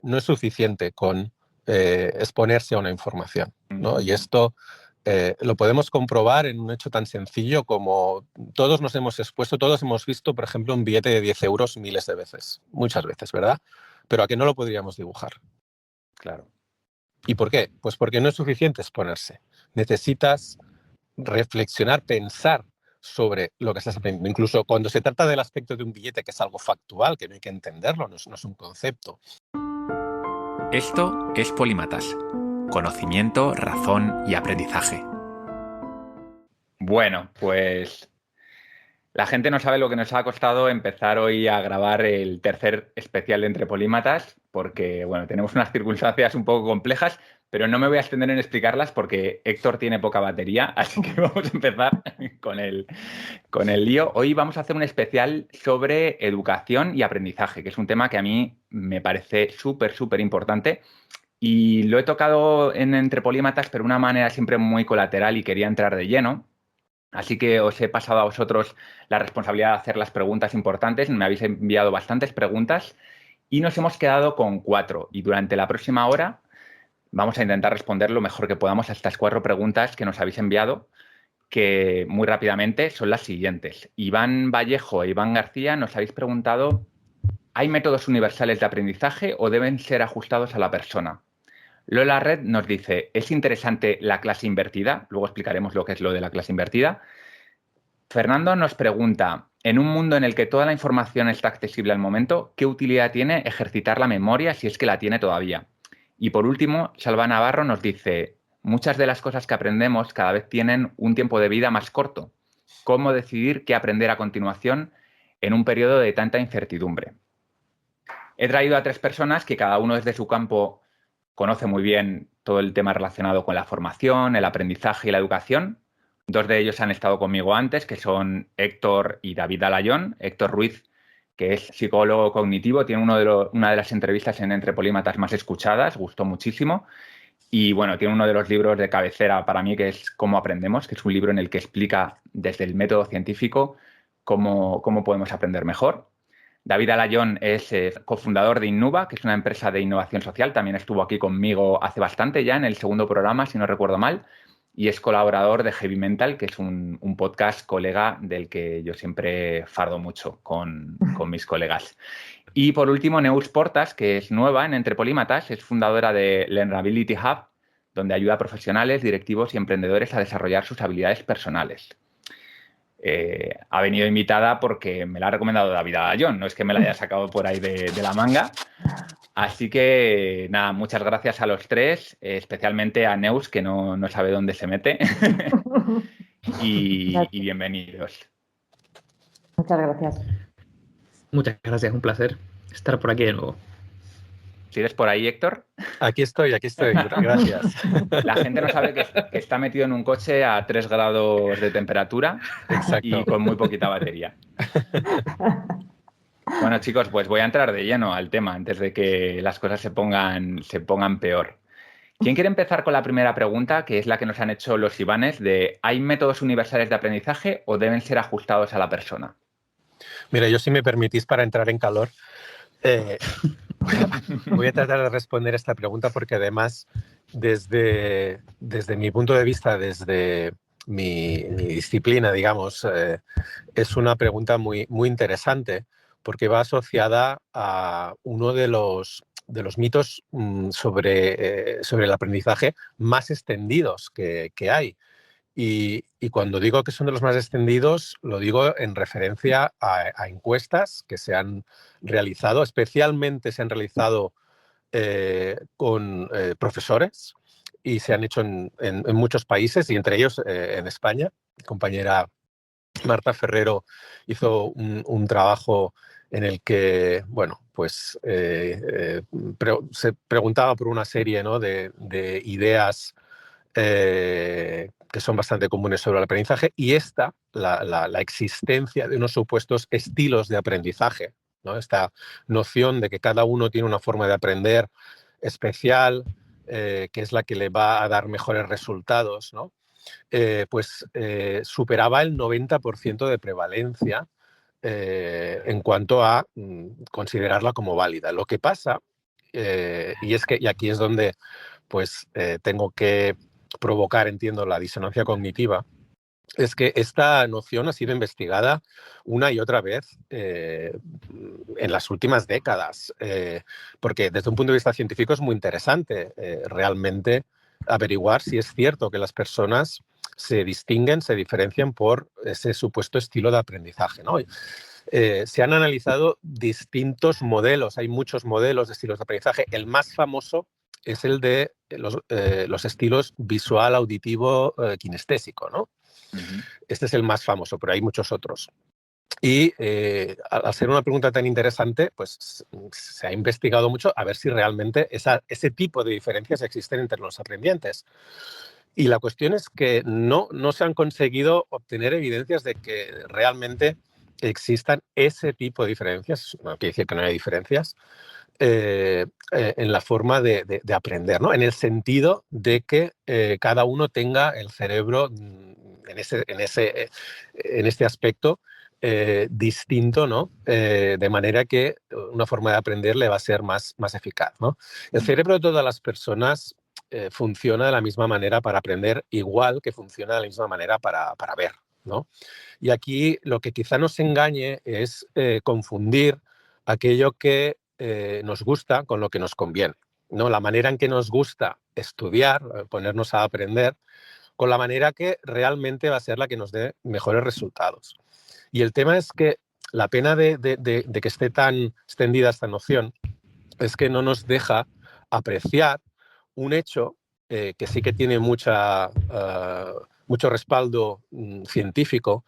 no es suficiente con exponerse a una información, ¿no? Y esto lo podemos comprobar en un hecho tan sencillo como todos nos hemos expuesto, todos hemos visto, por ejemplo, un billete de 10 euros miles de veces, muchas veces, ¿verdad? Pero ¿a qué no lo podríamos dibujar? Claro. ¿Y por qué? Pues porque no es suficiente exponerse. Necesitas reflexionar, pensar sobre lo que estás aprendiendo. Incluso cuando se trata del aspecto de un billete, que es algo factual, que no hay que entenderlo, no es un concepto. Esto es Polímatas. Conocimiento, razón y aprendizaje. Bueno, pues la gente no sabe lo que nos ha costado empezar hoy a grabar el tercer especial de Entre Polímatas, porque, bueno, tenemos unas circunstancias un poco complejas, pero no me voy a extender en explicarlas porque Héctor tiene poca batería, así que vamos a empezar con el lío. Hoy vamos a hacer un especial sobre educación y aprendizaje, que es un tema que a mí me parece súper, súper importante. Y lo he tocado en Entre Polímatas, pero de una manera siempre muy colateral y quería entrar de lleno. Así que os he pasado a vosotros la responsabilidad de hacer las preguntas importantes. Me habéis enviado bastantes preguntas y nos hemos quedado con 4. Y durante la próxima hora vamos a intentar responder lo mejor que podamos a estas 4 preguntas que nos habéis enviado, que muy rápidamente son las siguientes. Iván Vallejo e Iván García nos habéis preguntado: ¿hay métodos universales de aprendizaje o deben ser ajustados a la persona? Lola Red nos dice: ¿es interesante la clase invertida? Luego explicaremos lo que es lo de la clase invertida. Fernando nos pregunta: en un mundo en el que toda la información está accesible al momento, ¿qué utilidad tiene ejercitar la memoria si es que la tiene todavía? Y por último, Salva Navarro nos dice: muchas de las cosas que aprendemos cada vez tienen un tiempo de vida más corto. ¿Cómo decidir qué aprender a continuación en un periodo de tanta incertidumbre? He traído a 3 personas que cada uno desde su campo conoce muy bien todo el tema relacionado con la formación, el aprendizaje y la educación. 2 de ellos han estado conmigo antes, que son Héctor y David Alayón. Héctor Ruiz, que es psicólogo cognitivo, tiene una de las entrevistas en Entre Polímatas más escuchadas, gustó muchísimo. Y bueno, tiene uno de los libros de cabecera para mí, que es Cómo aprendemos, que es un libro en el que explica desde el método científico cómo podemos aprender mejor. David Alayón es cofundador de Innuba, que es una empresa de innovación social. También estuvo aquí conmigo hace bastante ya, en el segundo programa, si no recuerdo mal. Y es colaborador de Heavy Mental, que es un podcast colega del que yo siempre fardo mucho con mis colegas. Y por último, Neus Portas, que es nueva en Entre Polímatas, es fundadora de Learnability Hub, donde ayuda a profesionales, directivos y emprendedores a desarrollar sus habilidades personales. Ha venido invitada porque me la ha recomendado David Alayón, no es que me la haya sacado por ahí de la manga. Así que nada, muchas gracias a los 3, especialmente a Neus, que no sabe dónde se mete. y bienvenidos. Muchas gracias. Muchas gracias, un placer estar por aquí de nuevo. ¿Sigues por ahí, Héctor? Aquí estoy, gracias. La gente no sabe que está metido en un coche a 3 grados de temperatura. Exacto. Y con muy poquita batería. Bueno, chicos, pues voy a entrar de lleno al tema antes de que las cosas se pongan peor. ¿Quién quiere empezar con la primera pregunta, que es la que nos han hecho los Ivanes, de ¿hay métodos universales de aprendizaje o deben ser ajustados a la persona? Mira, yo, si me permitís, para entrar en calor, voy a tratar de responder esta pregunta porque además, desde mi punto de vista, desde mi disciplina, digamos, es una pregunta muy, muy interesante porque va asociada a uno de los mitos sobre el aprendizaje más extendidos que hay. Y cuando digo que son de los más extendidos, lo digo en referencia a encuestas que se han realizado, especialmente se han realizado con profesores, y se han hecho en muchos países, y entre ellos en España. Mi compañera Marta Ferrero hizo un trabajo en el que, bueno, pues se preguntaba por una serie, ¿no?, de ideas que son bastante comunes sobre el aprendizaje, y la existencia de unos supuestos estilos de aprendizaje, ¿no? Esta noción de que cada uno tiene una forma de aprender especial, que es la que le va a dar mejores resultados, ¿no? Superaba el 90% de prevalencia en cuanto a considerarla como válida. Lo que pasa y aquí es donde pues tengo que provocar, entiendo, la disonancia cognitiva. Es que esta noción ha sido investigada una y otra vez en las últimas décadas, porque desde un punto de vista científico es muy interesante realmente averiguar si es cierto que las personas se distinguen, se diferencian por ese supuesto estilo de aprendizaje, ¿no? Se han analizado distintos modelos, hay muchos modelos de estilos de aprendizaje. El más famoso es el de los estilos visual, auditivo, kinestésico, ¿no? Este es el más famoso, pero hay muchos otros. Y al ser una pregunta tan interesante, pues se ha investigado mucho a ver si realmente ese tipo de diferencias existen entre los aprendientes. Y la cuestión es que no se han conseguido obtener evidencias de que realmente existan ese tipo de diferencias. No quiere decir que no haya diferencias en la forma de aprender, ¿no? En el sentido de que cada uno tenga el cerebro en este aspecto distinto, ¿no? De manera que una forma de aprender le va a ser más eficaz, ¿no? El cerebro de todas las personas funciona de la misma manera para aprender, igual que funciona de la misma manera para ver, ¿no? Y aquí lo que quizá nos engañe es confundir aquello que nos gusta con lo que nos conviene, ¿no? La manera en que nos gusta estudiar, ponernos a aprender, con la manera que realmente va a ser la que nos dé mejores resultados. Y el tema es que la pena de que esté tan extendida esta noción es que no nos deja apreciar un hecho que sí que tiene mucho respaldo científico,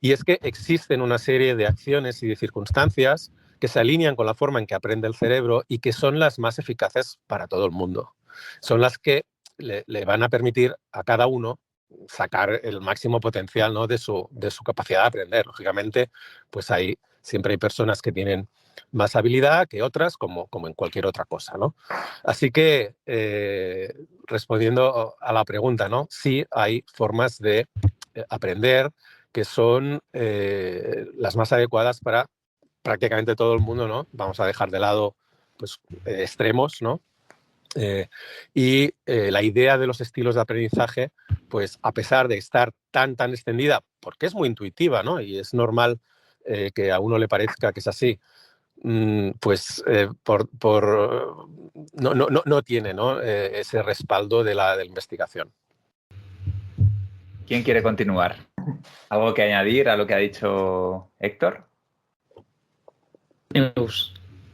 y es que existen una serie de acciones y de circunstancias que se alinean con la forma en que aprende el cerebro y que son las más eficaces para todo el mundo. Son las que le van a permitir a cada uno sacar el máximo potencial, ¿no? de su capacidad de aprender. Lógicamente, pues siempre hay personas que tienen más habilidad que otras, como en cualquier otra cosa, ¿no? Así que, respondiendo a la pregunta, ¿no? Sí hay formas de aprender que son las más adecuadas para prácticamente todo el mundo, ¿no? Vamos a dejar de lado pues, extremos, ¿no? La idea de los estilos de aprendizaje, pues a pesar de estar tan extendida, porque es muy intuitiva, ¿no? Y es normal que a uno le parezca que es así, pues no tiene, ¿no? Ese respaldo de la investigación. ¿Quién quiere continuar? ¿Algo que añadir a lo que ha dicho Héctor?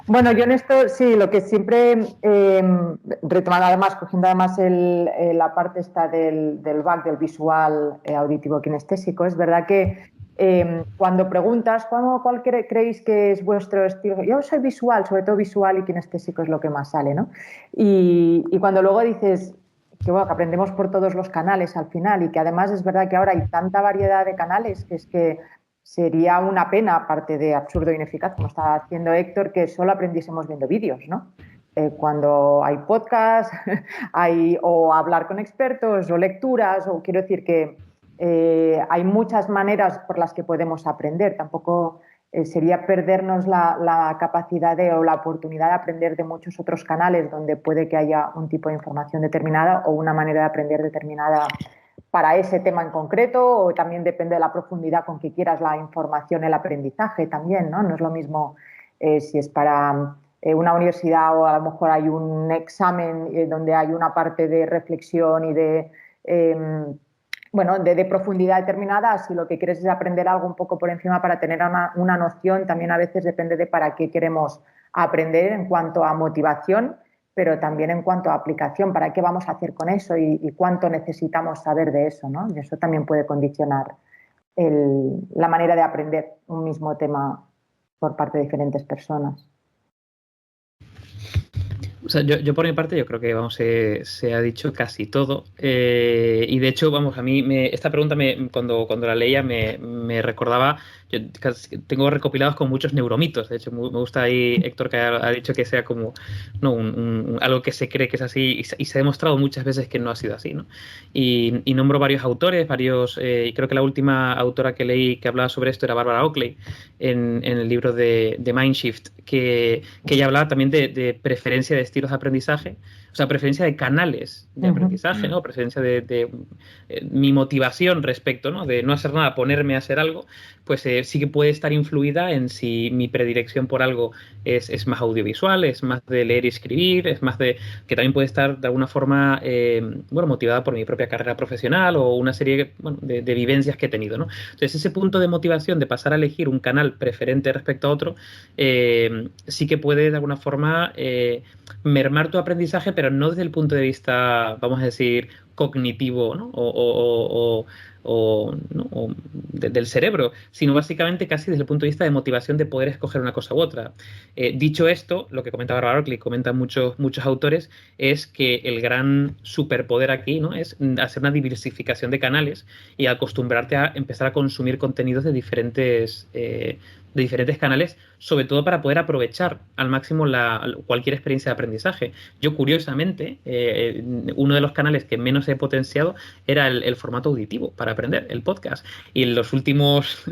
Bueno, yo en esto sí, lo que siempre retomando, además, cogiendo además la parte esta del back, del visual, auditivo, kinestésico, es verdad que cuando preguntas ¿cuál creéis que es vuestro estilo? Yo soy visual, sobre todo visual y kinestésico es lo que más sale, ¿no? Y cuando luego dices que, bueno, que aprendemos por todos los canales al final, y que además es verdad que ahora hay tanta variedad de canales que es que sería una pena, aparte de absurdo e ineficaz, como está haciendo Héctor, que solo aprendiésemos viendo vídeos, ¿no? Cuando hay podcasts, o hablar con expertos, o lecturas, o quiero decir que hay muchas maneras por las que podemos aprender. Tampoco sería perdernos la capacidad o la oportunidad de aprender de muchos otros canales donde puede que haya un tipo de información determinada o una manera de aprender determinada para ese tema en concreto, o también depende de la profundidad con que quieras la información, el aprendizaje también, ¿no? No es lo mismo si es para una universidad o a lo mejor hay un examen donde hay una parte de reflexión y de profundidad determinada. Si lo que quieres es aprender algo un poco por encima para tener una noción, también a veces depende de para qué queremos aprender en cuanto a motivación, pero también en cuanto a aplicación, para qué vamos a hacer con eso y cuánto necesitamos saber de eso, ¿no? Y eso también puede condicionar la manera de aprender un mismo tema por parte de diferentes personas. O sea, yo por mi parte, yo creo que vamos, se ha dicho casi todo. Y de hecho, vamos, a mí esta pregunta cuando la leía me recordaba, yo tengo recopilados con muchos neuromitos. De hecho, me gusta ahí, Héctor, que ha dicho que sea como no, algo que se cree que es así y se ha demostrado muchas veces que no ha sido así, ¿no? Y nombro varios autores, y creo que la última autora que leí que hablaba sobre esto era Barbara Oakley en el libro de Mindshift, que ella hablaba también de preferencia de estilos de aprendizaje, o sea, preferencia de canales de aprendizaje, ¿no? Preferencia de mi motivación respecto, ¿no? De no hacer nada, ponerme a hacer algo, pues sí que puede estar influida en si mi predilección por algo es más audiovisual, es más de leer y escribir, es más de que también puede estar de alguna forma motivada por mi propia carrera profesional o una serie de vivencias que he tenido, ¿no? Entonces, ese punto de motivación de pasar a elegir un canal preferente respecto a otro sí que puede de alguna forma mermar tu aprendizaje, pero no desde el punto de vista, vamos a decir, cognitivo, ¿no? ¿no? Del cerebro, sino básicamente casi desde el punto de vista de motivación de poder escoger una cosa u otra. Dicho esto, lo que comentaba Barbara Oakley, comentan muchos autores, es que el gran superpoder aquí, ¿no? Es hacer una diversificación de canales y acostumbrarte a empezar a consumir contenidos de diferentes canales, sobre todo para poder aprovechar al máximo cualquier experiencia de aprendizaje. Yo, curiosamente, uno de los canales que menos he potenciado era el formato auditivo para aprender, el podcast. Y en los últimos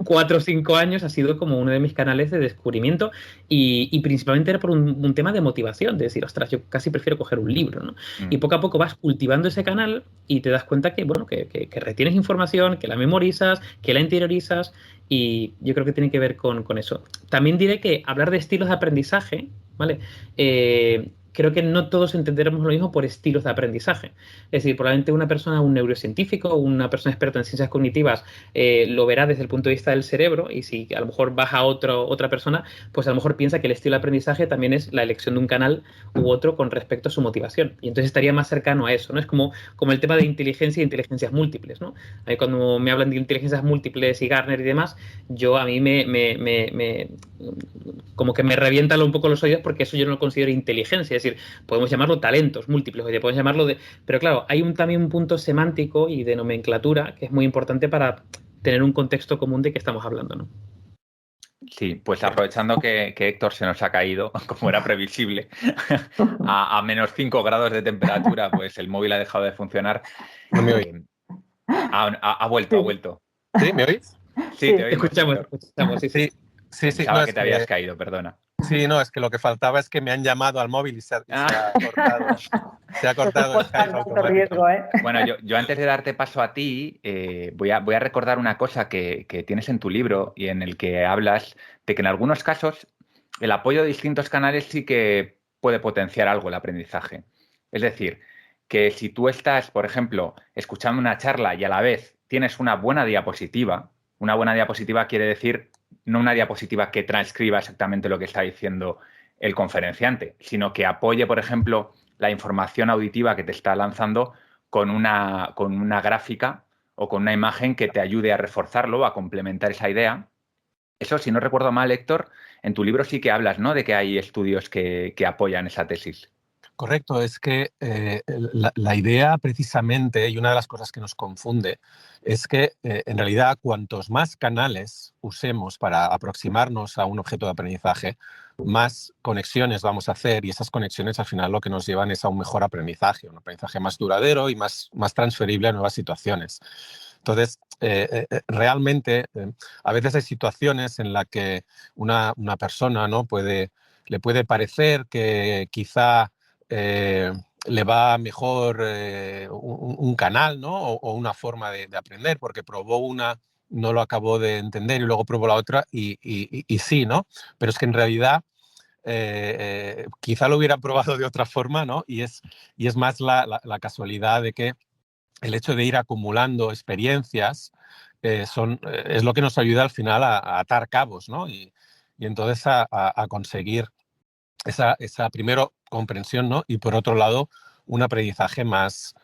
4 o 5 años ha sido como uno de mis canales de descubrimiento y principalmente era por un tema de motivación, de decir, ostras, yo casi prefiero coger un libro, ¿no? Y poco a poco vas cultivando ese canal y te das cuenta que, bueno, que retienes información, que la memorizas, que la interiorizas, y yo creo que tiene que ver con eso. También diré que hablar de estilos de aprendizaje, ¿vale? Creo que no todos entenderemos lo mismo por estilos de aprendizaje. Es decir, probablemente una persona, un neurocientífico, una persona experta en ciencias cognitivas, lo verá desde el punto de vista del cerebro, y si a lo mejor vas a otra persona, pues a lo mejor piensa que el estilo de aprendizaje también es la elección de un canal u otro con respecto a su motivación. Y entonces estaría más cercano a eso, ¿no? Es como el tema de inteligencia y inteligencias múltiples, ¿no? Ahí cuando me hablan de inteligencias múltiples y Gartner y demás, a mí como que me revientan un poco los oídos, porque eso yo no lo considero inteligencia. Es decir, podemos llamarlo talentos múltiples, oye, podemos llamarlo pero claro, hay también un punto semántico y de nomenclatura que es muy importante para tener un contexto común de qué estamos hablando, ¿no? Sí, pues aprovechando que Héctor se nos ha caído, como era previsible, a menos 5 grados de temperatura, pues el móvil ha dejado de funcionar. No me oís. Ha vuelto. ¿Sí? ¿Me oís? Sí, te oímos. Escuchamos, sí. Pensaba No, que te habías caído, perdona. Sí, no, es que lo que faltaba es que me han llamado al móvil y se ha cortado. Se ha cortado el Skype automático. Bueno, yo antes de darte paso a ti, voy a recordar una cosa que tienes en tu libro y en el que hablas de que en algunos casos el apoyo de distintos canales sí que puede potenciar algo el aprendizaje. Es decir, que si tú estás, por ejemplo, escuchando una charla y a la vez tienes una buena diapositiva quiere decir no una diapositiva que transcriba exactamente lo que está diciendo el conferenciante, sino que apoye, por ejemplo, la información auditiva que te está lanzando con una gráfica o con una imagen que te ayude a reforzarlo, a complementar esa idea. Eso, si no recuerdo mal, Héctor, en tu libro sí que hablas, ¿no?, de que hay estudios que apoyan esa tesis. Correcto, es que la idea precisamente, y una de las cosas que nos confunde, es que en realidad cuantos más canales usemos para aproximarnos a un objeto de aprendizaje, más conexiones vamos a hacer, y esas conexiones al final lo que nos llevan es a un mejor aprendizaje, un aprendizaje más duradero y más transferible a nuevas situaciones. Entonces, realmente, a veces hay situaciones en las que una persona, ¿no?, le puede parecer que quizá le va mejor un canal, ¿no?, o una forma de aprender, porque probó una, no lo acabó de entender y luego probó la otra y sí, ¿no? Pero es que en realidad quizá lo hubieran probado de otra forma, ¿no? Y es más la casualidad de que el hecho de ir acumulando experiencias es lo que nos ayuda al final a atar cabos, ¿no? Y entonces a conseguir esa primero comprensión, ¿no? Y por otro lado, un aprendizaje más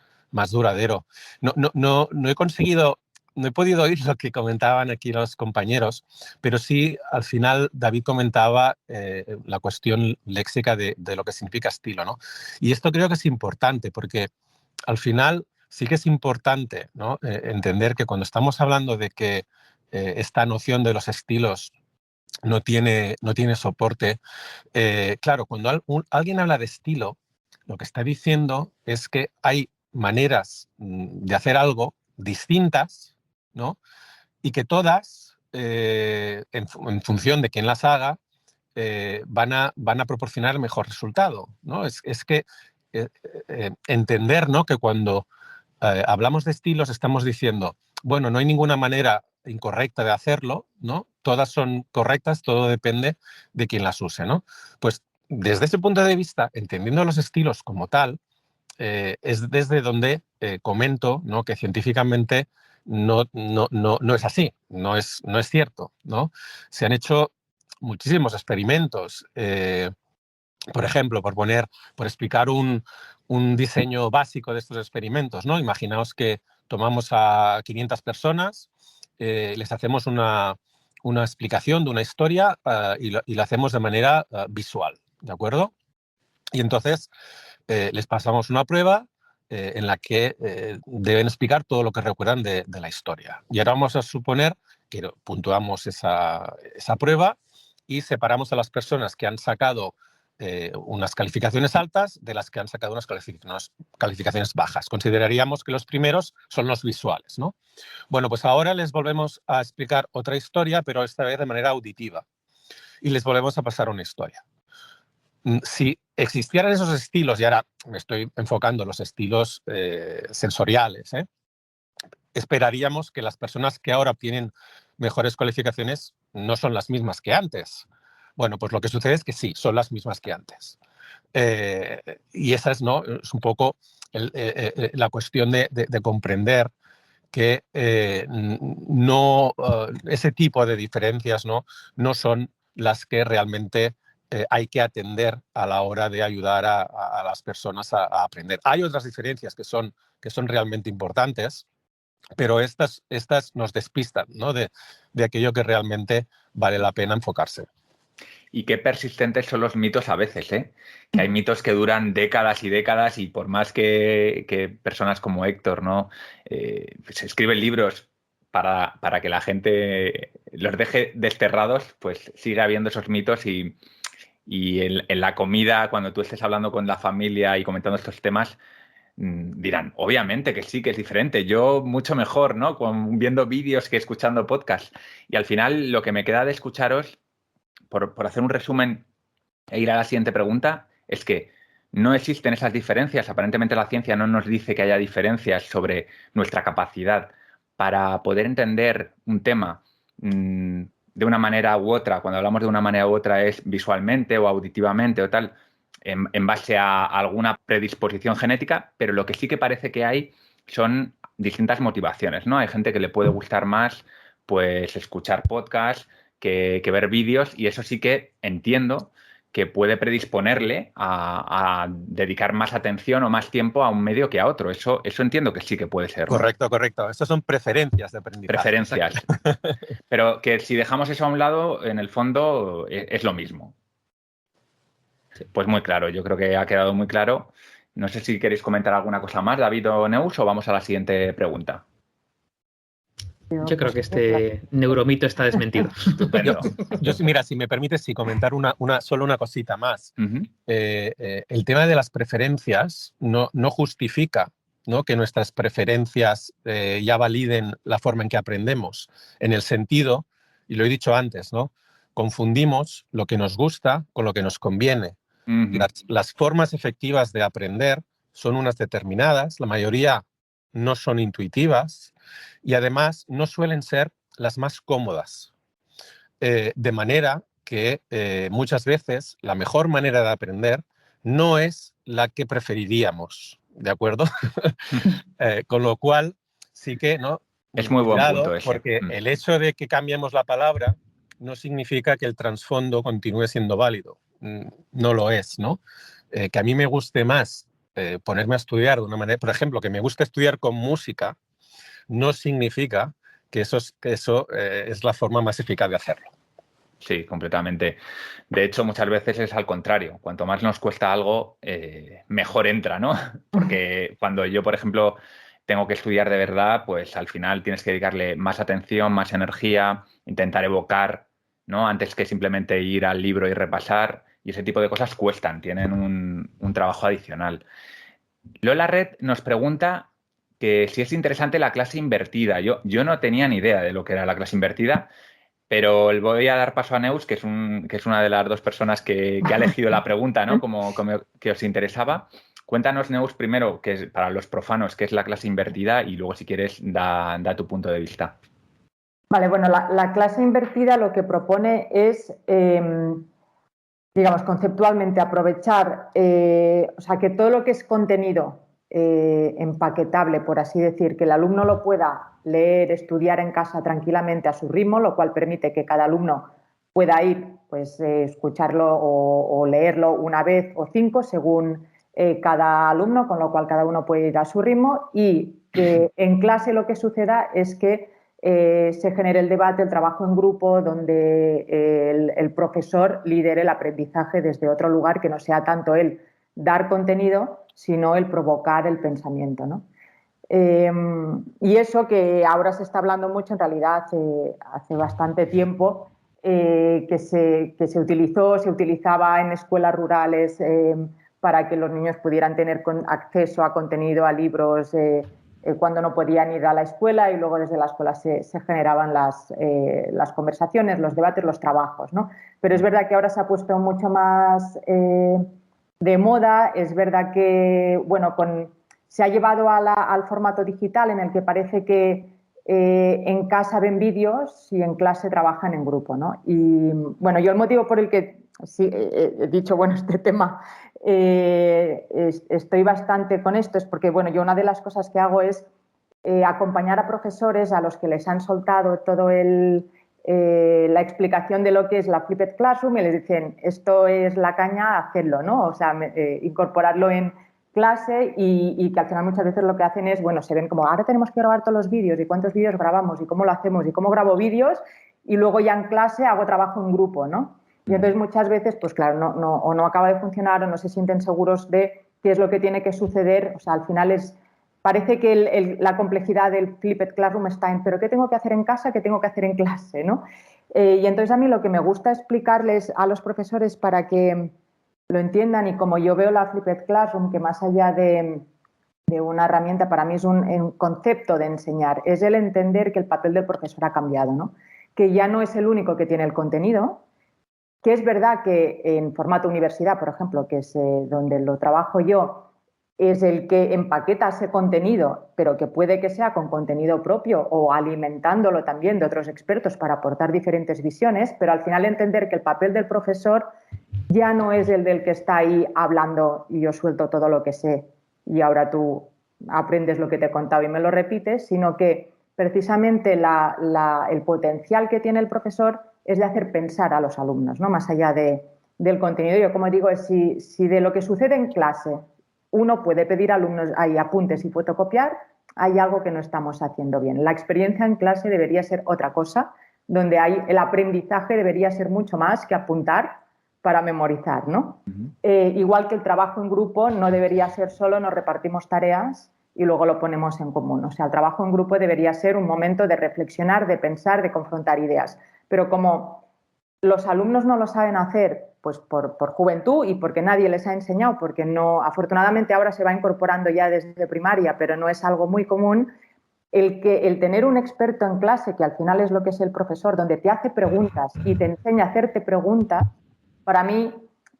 duradero. No he conseguido no he podido oír lo que comentaban aquí los compañeros, pero sí, al final David comentaba la cuestión léxica de lo que significa estilo, ¿no? Y esto creo que es importante porque al final sí que es importante, ¿no? Entender que cuando estamos hablando de que esta noción de los estilos no tiene soporte, claro, cuando alguien habla de estilo, lo que está diciendo es que hay maneras de hacer algo distintas, ¿no? Y que todas, en función de quién las haga, van a proporcionar el mejor resultado, ¿no? Es que entender, ¿no?, que cuando hablamos de estilos estamos diciendo, bueno, no hay ninguna manera incorrecta de hacerlo, ¿no? Todas son correctas, todo depende de quién las use, ¿no? Pues desde ese punto de vista, entendiendo los estilos como tal, es desde donde comento, ¿no?, que científicamente no es así, no es cierto, ¿no? Se han hecho muchísimos experimentos, por ejemplo, por explicar un diseño básico de estos experimentos, ¿no? Imaginaos que tomamos a 500 personas, les hacemos una explicación de una historia y lo hacemos de manera visual, ¿de acuerdo? Y entonces les pasamos una prueba en la que deben explicar todo lo que recuerdan de la historia. Y ahora vamos a suponer que puntuamos esa prueba y separamos a las personas que han sacado unas calificaciones altas de las que han sacado unas calificaciones bajas. Consideraríamos que los primeros son los visuales, ¿no? Bueno, pues ahora les volvemos a explicar otra historia, pero esta vez de manera auditiva. Y les volvemos a pasar una historia. Si existieran esos estilos, y ahora me estoy enfocando en los estilos sensoriales, esperaríamos que las personas que ahora obtienen mejores calificaciones no son las mismas que antes. Bueno, pues lo que sucede es que sí, son las mismas que antes. Y esa es, ¿no?, es un poco la cuestión de comprender que ese tipo de diferencias no son las que realmente hay que atender a la hora de ayudar a las personas a aprender. Hay otras diferencias que son realmente importantes, pero estas nos despistan, ¿no?, de aquello que realmente vale la pena enfocarse. Y qué persistentes son los mitos a veces, ¿eh? Que hay mitos que duran décadas y décadas y por más que personas como Héctor, ¿no?, se escriben libros para que la gente los deje desterrados, pues sigue habiendo esos mitos y en la comida, cuando tú estés hablando con la familia y comentando estos temas, dirán, obviamente que sí, que es diferente. Yo mucho mejor, ¿no?, viendo vídeos que escuchando podcasts. Y al final lo que me queda de escucharos, por hacer un resumen e ir a la siguiente pregunta, es que no existen esas diferencias. Aparentemente la ciencia no nos dice que haya diferencias sobre nuestra capacidad para poder entender un tema de una manera u otra. Cuando hablamos de una manera u otra es visualmente o auditivamente o tal, en base a alguna predisposición genética, pero lo que sí que parece que hay son distintas motivaciones, ¿no? Hay gente que le puede gustar más pues escuchar podcasts que ver vídeos, y eso sí que entiendo que puede predisponerle a dedicar más atención o más tiempo a un medio que a otro. Eso entiendo que sí que puede ser, ¿no? Correcto. Estas son preferencias de aprendizaje. Preferencias. Pero que si dejamos eso a un lado, en el fondo es lo mismo. Pues muy claro, yo creo que ha quedado muy claro. No sé si queréis comentar alguna cosa más, David o Neus, o vamos a la siguiente pregunta. Yo creo que este neuromito está desmentido. Estupendo. Yo, mira, si me permites, comentar solo una cosita más. El tema de las preferencias no justifica, ¿no?, que nuestras preferencias ya validen la forma en que aprendemos. En el sentido, y lo he dicho antes, ¿no?, confundimos lo que nos gusta con lo que nos conviene. Las formas efectivas de aprender son unas determinadas, la mayoría no son intuitivas y además no suelen ser las más cómodas. De manera que muchas veces la mejor manera de aprender no es la que preferiríamos, ¿de acuerdo? Con lo cual sí que, ¿no?, es muy buen punto ese. Porque el hecho de que cambiemos la palabra no significa que el trasfondo continúe siendo válido. No lo es, ¿no? Que a mí me guste más ponerme a estudiar de una manera, por ejemplo, que me guste estudiar con música, no significa que eso es la forma más eficaz de hacerlo. Sí, completamente. De hecho, muchas veces es al contrario. Cuanto más nos cuesta algo, mejor entra, ¿no? Porque cuando yo, por ejemplo, tengo que estudiar de verdad, pues al final tienes que dedicarle más atención, más energía, intentar evocar, ¿no? Antes que simplemente ir al libro y repasar. Y ese tipo de cosas cuestan, tienen un trabajo adicional. Lola Red nos pregunta que si es interesante la clase invertida. Yo no tenía ni idea de lo que era la clase invertida. Pero le voy a dar paso a Neus, que es una de las dos personas que ha elegido la pregunta, ¿no? Como que os interesaba. Cuéntanos, Neus, primero, para los profanos, qué es la clase invertida y luego, si quieres, da tu punto de vista. Vale, bueno, la clase invertida lo que propone es, digamos, conceptualmente aprovechar, o sea, que todo lo que es contenido empaquetable, por así decir, que el alumno lo pueda leer, estudiar en casa tranquilamente a su ritmo, lo cual permite que cada alumno pueda ir, pues, escucharlo o leerlo una vez o 5 según cada alumno, con lo cual cada uno puede ir a su ritmo, y que en clase lo que suceda es que se genere el debate, el trabajo en grupo, donde el profesor lidere el aprendizaje desde otro lugar, que no sea tanto el dar contenido, sino el provocar el pensamiento, ¿no? Y eso que ahora se está hablando mucho, en realidad hace bastante tiempo, que se utilizaba en escuelas rurales para que los niños pudieran tener acceso a contenido, a libros, cuando no podían ir a la escuela, y luego desde la escuela se generaban las conversaciones, los debates, los trabajos, ¿no? Pero es verdad que ahora se ha puesto mucho más de moda. Es verdad que, bueno, se ha llevado al formato digital, en el que parece que en casa ven vídeos y en clase trabajan en grupo, ¿no? Y bueno, yo el motivo por el que sí, he dicho, bueno, este tema estoy bastante con esto es porque, bueno, yo una de las cosas que hago es acompañar a profesores a los que les han soltado todo la explicación de lo que es la Flipped Classroom, y les dicen, esto es la caña, hacedlo, ¿no? O sea, incorporarlo en clase, y que al final muchas veces lo que hacen es, bueno, se ven como, ahora tenemos que grabar todos los vídeos, y cuántos vídeos grabamos, y cómo lo hacemos, y cómo grabo vídeos, y luego ya en clase hago trabajo en grupo, ¿no? Y entonces muchas veces, pues claro, o no acaba de funcionar, o no se sienten seguros de qué es lo que tiene que suceder. O sea, al final parece que la complejidad del Flipped Classroom está en, pero ¿qué tengo que hacer en casa? ¿Qué tengo que hacer en clase? ¿No? Y entonces a mí lo que me gusta explicarles a los profesores para que lo entiendan, y como yo veo la Flipped Classroom, que más allá de una herramienta, para mí es un concepto de enseñar, es el entender que el papel del profesor ha cambiado, ¿no? Que ya no es el único que tiene el contenido, que es verdad que en formato universidad, por ejemplo, que es donde lo trabajo yo, es el que empaqueta ese contenido, pero que puede que sea con contenido propio o alimentándolo también de otros expertos para aportar diferentes visiones, pero al final entender que el papel del profesor ya no es el del que está ahí hablando y yo suelto todo lo que sé y ahora tú aprendes lo que te he contado y me lo repites, sino que precisamente el potencial que tiene el profesor es de hacer pensar a los alumnos, ¿no? Más allá del contenido. Yo, como digo, si de lo que sucede en clase uno puede pedir a alumnos ahí apuntes y fotocopiar, hay algo que no estamos haciendo bien. La experiencia en clase debería ser otra cosa, donde el aprendizaje debería ser mucho más que apuntar para memorizar, ¿no? Igual que el trabajo en grupo no debería ser solo nos repartimos tareas y luego lo ponemos en común. O sea, el trabajo en grupo debería ser un momento de reflexionar, de pensar, de confrontar ideas. Pero como los alumnos no lo saben hacer, pues por juventud y porque nadie les ha enseñado, porque no, afortunadamente ahora se va incorporando ya desde primaria, pero no es algo muy común, el tener un experto en clase, que al final es lo que es el profesor, donde te hace preguntas y te enseña a hacerte preguntas, para mí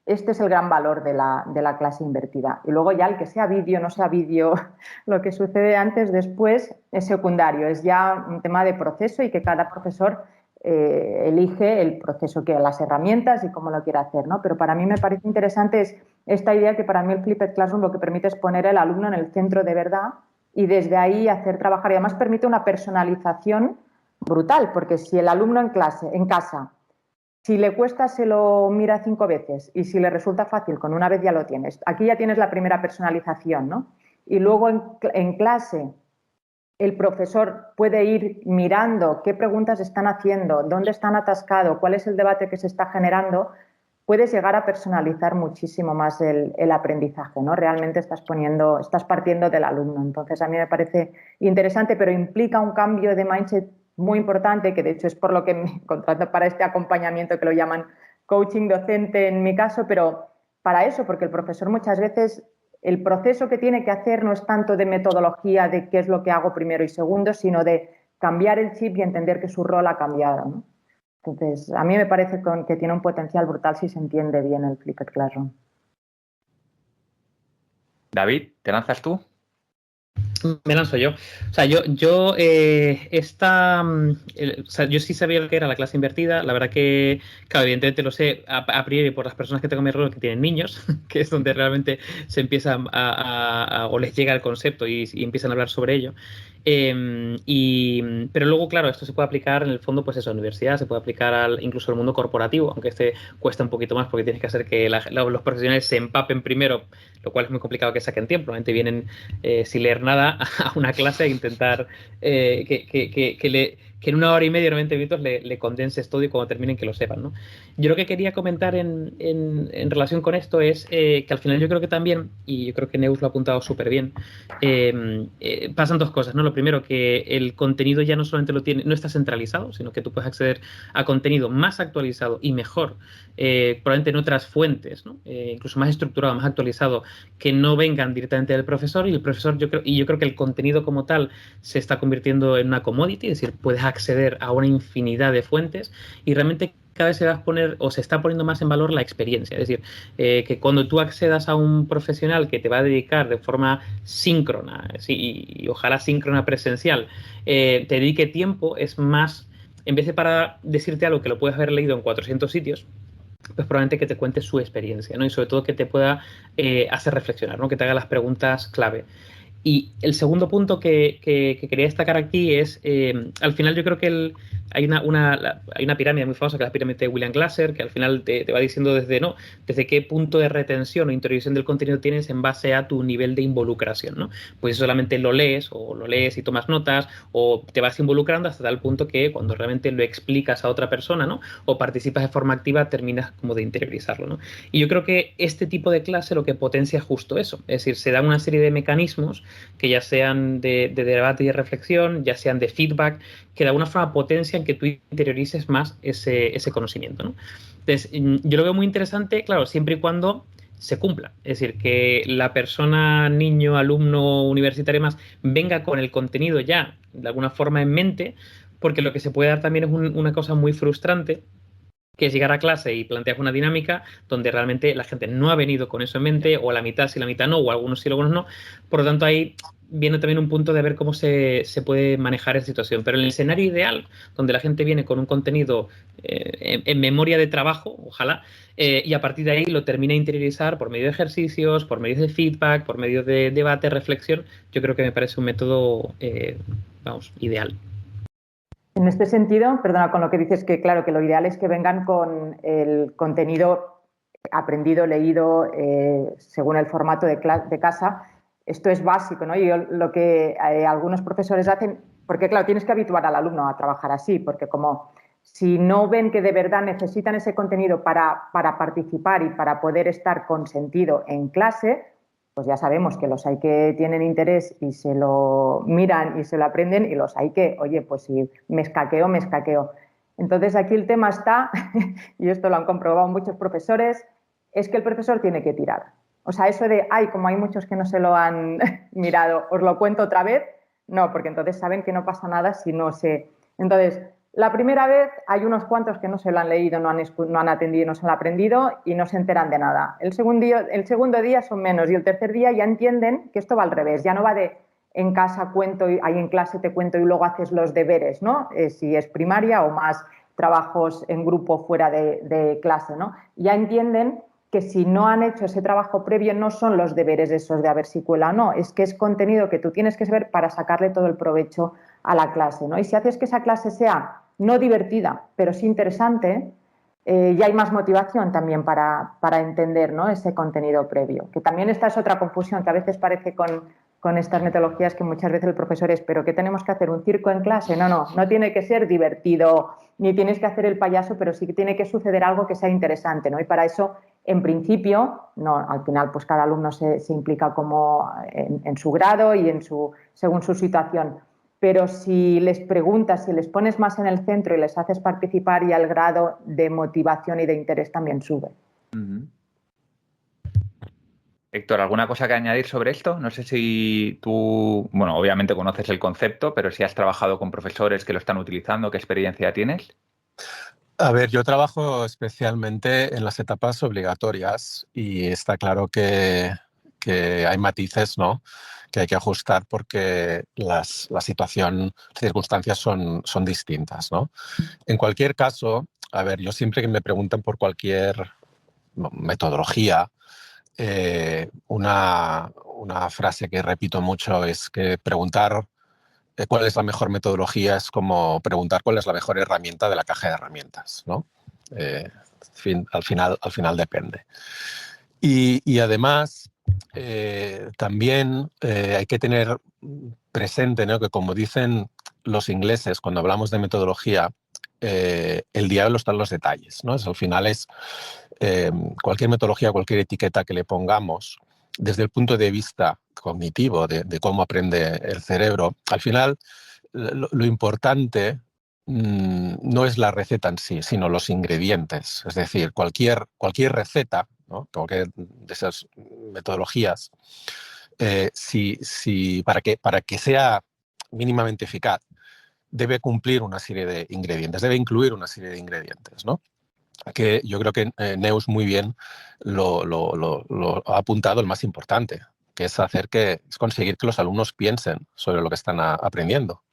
este es el gran valor de la clase invertida. Y luego ya el que sea vídeo, no sea vídeo, lo que sucede antes, después, es secundario. Es ya un tema de proceso y que cada profesor elige el proceso, que las herramientas y cómo lo quiere hacer, ¿no? Pero para mí me parece interesante esta idea, que para mí el Flipped Classroom lo que permite es poner al alumno en el centro de verdad y desde ahí hacer trabajar. Y además permite una personalización brutal, porque si el alumno en casa, si le cuesta, se lo mira 5 veces, y si le resulta fácil, con una vez ya lo tienes. Aquí ya tienes la primera personalización, ¿no? Y luego en clase, el profesor puede ir mirando qué preguntas están haciendo, dónde están atascados, cuál es el debate que se está generando, puedes llegar a personalizar muchísimo más el aprendizaje, ¿no? Realmente estás partiendo del alumno. Entonces, a mí me parece interesante, pero implica un cambio de mindset muy importante, que de hecho es por lo que me contrato para este acompañamiento que lo llaman coaching docente en mi caso, pero para eso, porque el profesor muchas veces el proceso que tiene que hacer no es tanto de metodología, de qué es lo que hago primero y segundo, sino de cambiar el chip y entender que su rol ha cambiado, ¿no? Entonces, a mí me parece que tiene un potencial brutal si se entiende bien el Flipped Classroom. David, ¿te lanzas tú? Me lanzo yo. O sea, yo sí sabía lo que era la clase invertida. La verdad que, claro, evidentemente lo sé a priori por las personas que tengo en mi rol que tienen niños, que es donde realmente se empieza o les llega el concepto y empiezan a hablar sobre ello. Pero luego, claro, esto se puede aplicar en el fondo, pues eso, a la universidad, se puede aplicar incluso al mundo corporativo, aunque este cuesta un poquito más porque tienes que hacer que los profesionales se empapen primero, lo cual es muy complicado que saquen tiempo. Normalmente vienen sin leer nada a una clase a intentar que en 1 hora y media, 90 minutos, le condenses todo y cuando terminen que lo sepan, ¿no? Yo lo que quería comentar en relación con esto es que al final yo creo que también, y yo creo que Neus lo ha apuntado súper bien, pasan dos cosas, ¿no? Lo primero, que el contenido ya no solamente no está centralizado, sino que tú puedes acceder a contenido más actualizado y mejor, probablemente en otras fuentes, ¿no? Incluso más estructurado, más actualizado, que no vengan directamente del profesor, y el profesor yo creo que el contenido como tal se está convirtiendo en una commodity, es decir, puedes acceder a una infinidad de fuentes y realmente cada vez se va a poner o se está poniendo más en valor la experiencia. Es decir, que cuando tú accedas a un profesional que te va a dedicar de forma síncrona, y ojalá síncrona presencial, te dedique tiempo, es más, en vez de para decirte algo que lo puedes haber leído en 400 sitios, pues probablemente que te cuente su experiencia, ¿no? Y sobre todo que te pueda hacer reflexionar, ¿no? Que te haga las preguntas clave. Y el segundo punto que quería destacar aquí es, al final yo creo que hay una pirámide muy famosa, que es la pirámide de William Glasser, que al final te va diciendo desde qué punto de retención o interiorización del contenido tienes en base a tu nivel de involucración, ¿no? Pues si solamente lo lees y tomas notas, o te vas involucrando hasta tal punto que cuando realmente lo explicas a otra persona, ¿no? O participas de forma activa, terminas como de interiorizarlo, ¿no? Y yo creo que este tipo de clase lo que potencia es justo eso, es decir, se dan una serie de mecanismos que ya sean de debate y de reflexión, ya sean de feedback, que de alguna forma potencian que tú interiorices más ese conocimiento, ¿no? Entonces, yo lo veo muy interesante, claro, siempre y cuando se cumpla. Es decir, que la persona, niño, alumno, universitario más, venga con el contenido ya de alguna forma en mente, porque lo que se puede dar también es una cosa muy frustrante, que es llegar a clase y plantear una dinámica donde realmente la gente no ha venido con eso en mente, o la mitad sí, la mitad no, o algunos sí, algunos no. Por lo tanto, ahí viene también un punto de ver cómo se puede manejar esa situación. Pero en el escenario ideal, donde la gente viene con un contenido en memoria de trabajo, ojalá, y a partir de ahí lo termina de interiorizar por medio de ejercicios, por medio de feedback, por medio de debate, reflexión, yo creo que me parece un método, ideal. En este sentido, perdona, con lo que dices, que claro, que lo ideal es que vengan con el contenido aprendido, leído, según el formato de casa. Esto es básico, ¿no? Y lo que algunos profesores hacen, porque claro, tienes que habituar al alumno a trabajar así, porque como si no ven que de verdad necesitan ese contenido para participar y para poder estar con sentido en clase, pues ya sabemos que los hay que tienen interés y se lo miran y se lo aprenden, y los hay que, oye, pues si me escaqueo, me escaqueo. Entonces aquí el tema está, y esto lo han comprobado muchos profesores, es que el profesor tiene que tirar. O sea, eso de, ay, como hay muchos que no se lo han mirado, os lo cuento otra vez, no, porque entonces saben que no pasa nada si no se... Entonces, la primera vez hay unos cuantos que no se lo han leído, no han atendido, no se lo han aprendido y no se enteran de nada. El segundo día son menos, y el tercer día ya entienden que esto va al revés, ya no va de en casa cuento, y ahí en clase te cuento y luego haces los deberes, ¿no? Si es primaria o más trabajos en grupo fuera de clase, ¿no? Ya entienden que si no han hecho ese trabajo previo no son los deberes esos de a ver si cuela o no, es que es contenido que tú tienes que saber para sacarle todo el provecho a la clase, ¿no? Y si haces que esa clase sea no divertida, pero sí interesante, ya hay más motivación también para entender, ¿no? Ese contenido previo. Que también esta es otra confusión que a veces parece con con estas metodologías que muchas veces el profesor es, ¿pero qué tenemos que hacer? ¿Un circo en clase? No tiene que ser divertido, ni tienes que hacer el payaso, pero sí que tiene que suceder algo que sea interesante, ¿no? Y para eso, en principio, al final pues cada alumno se implica como en su grado y según su situación. Pero si les preguntas, si les pones más en el centro y les haces participar, ya el grado de motivación y de interés también sube. Héctor, ¿alguna cosa que añadir sobre esto? No sé si tú, bueno, obviamente conoces el concepto, pero si has trabajado con profesores que lo están utilizando, ¿qué experiencia tienes? A ver, yo trabajo especialmente en las etapas obligatorias y está claro que hay matices, ¿no?, que hay que ajustar porque la situación, las circunstancias son distintas, ¿no? En cualquier caso, a ver, yo siempre que me preguntan por cualquier metodología, una frase que repito mucho es que preguntar cuál es la mejor metodología es como preguntar cuál es la mejor herramienta de la caja de herramientas, ¿no? Al final depende. Y además, también hay que tener presente, ¿no?, que como dicen los ingleses cuando hablamos de metodología, el diablo está en los detalles, ¿no? Al final es cualquier metodología, cualquier etiqueta que le pongamos, desde el punto de vista cognitivo, de cómo aprende el cerebro, al final lo importante no es la receta en sí, sino los ingredientes. Es decir, cualquier receta, ¿no?, cualquier de esas metodologías, para que sea mínimamente eficaz, debe cumplir una serie de ingredientes, debe incluir una serie de ingredientes, ¿no? Que yo creo que Neus muy bien lo ha apuntado, el más importante, que es conseguir que los alumnos piensen sobre lo que están aprendiendo.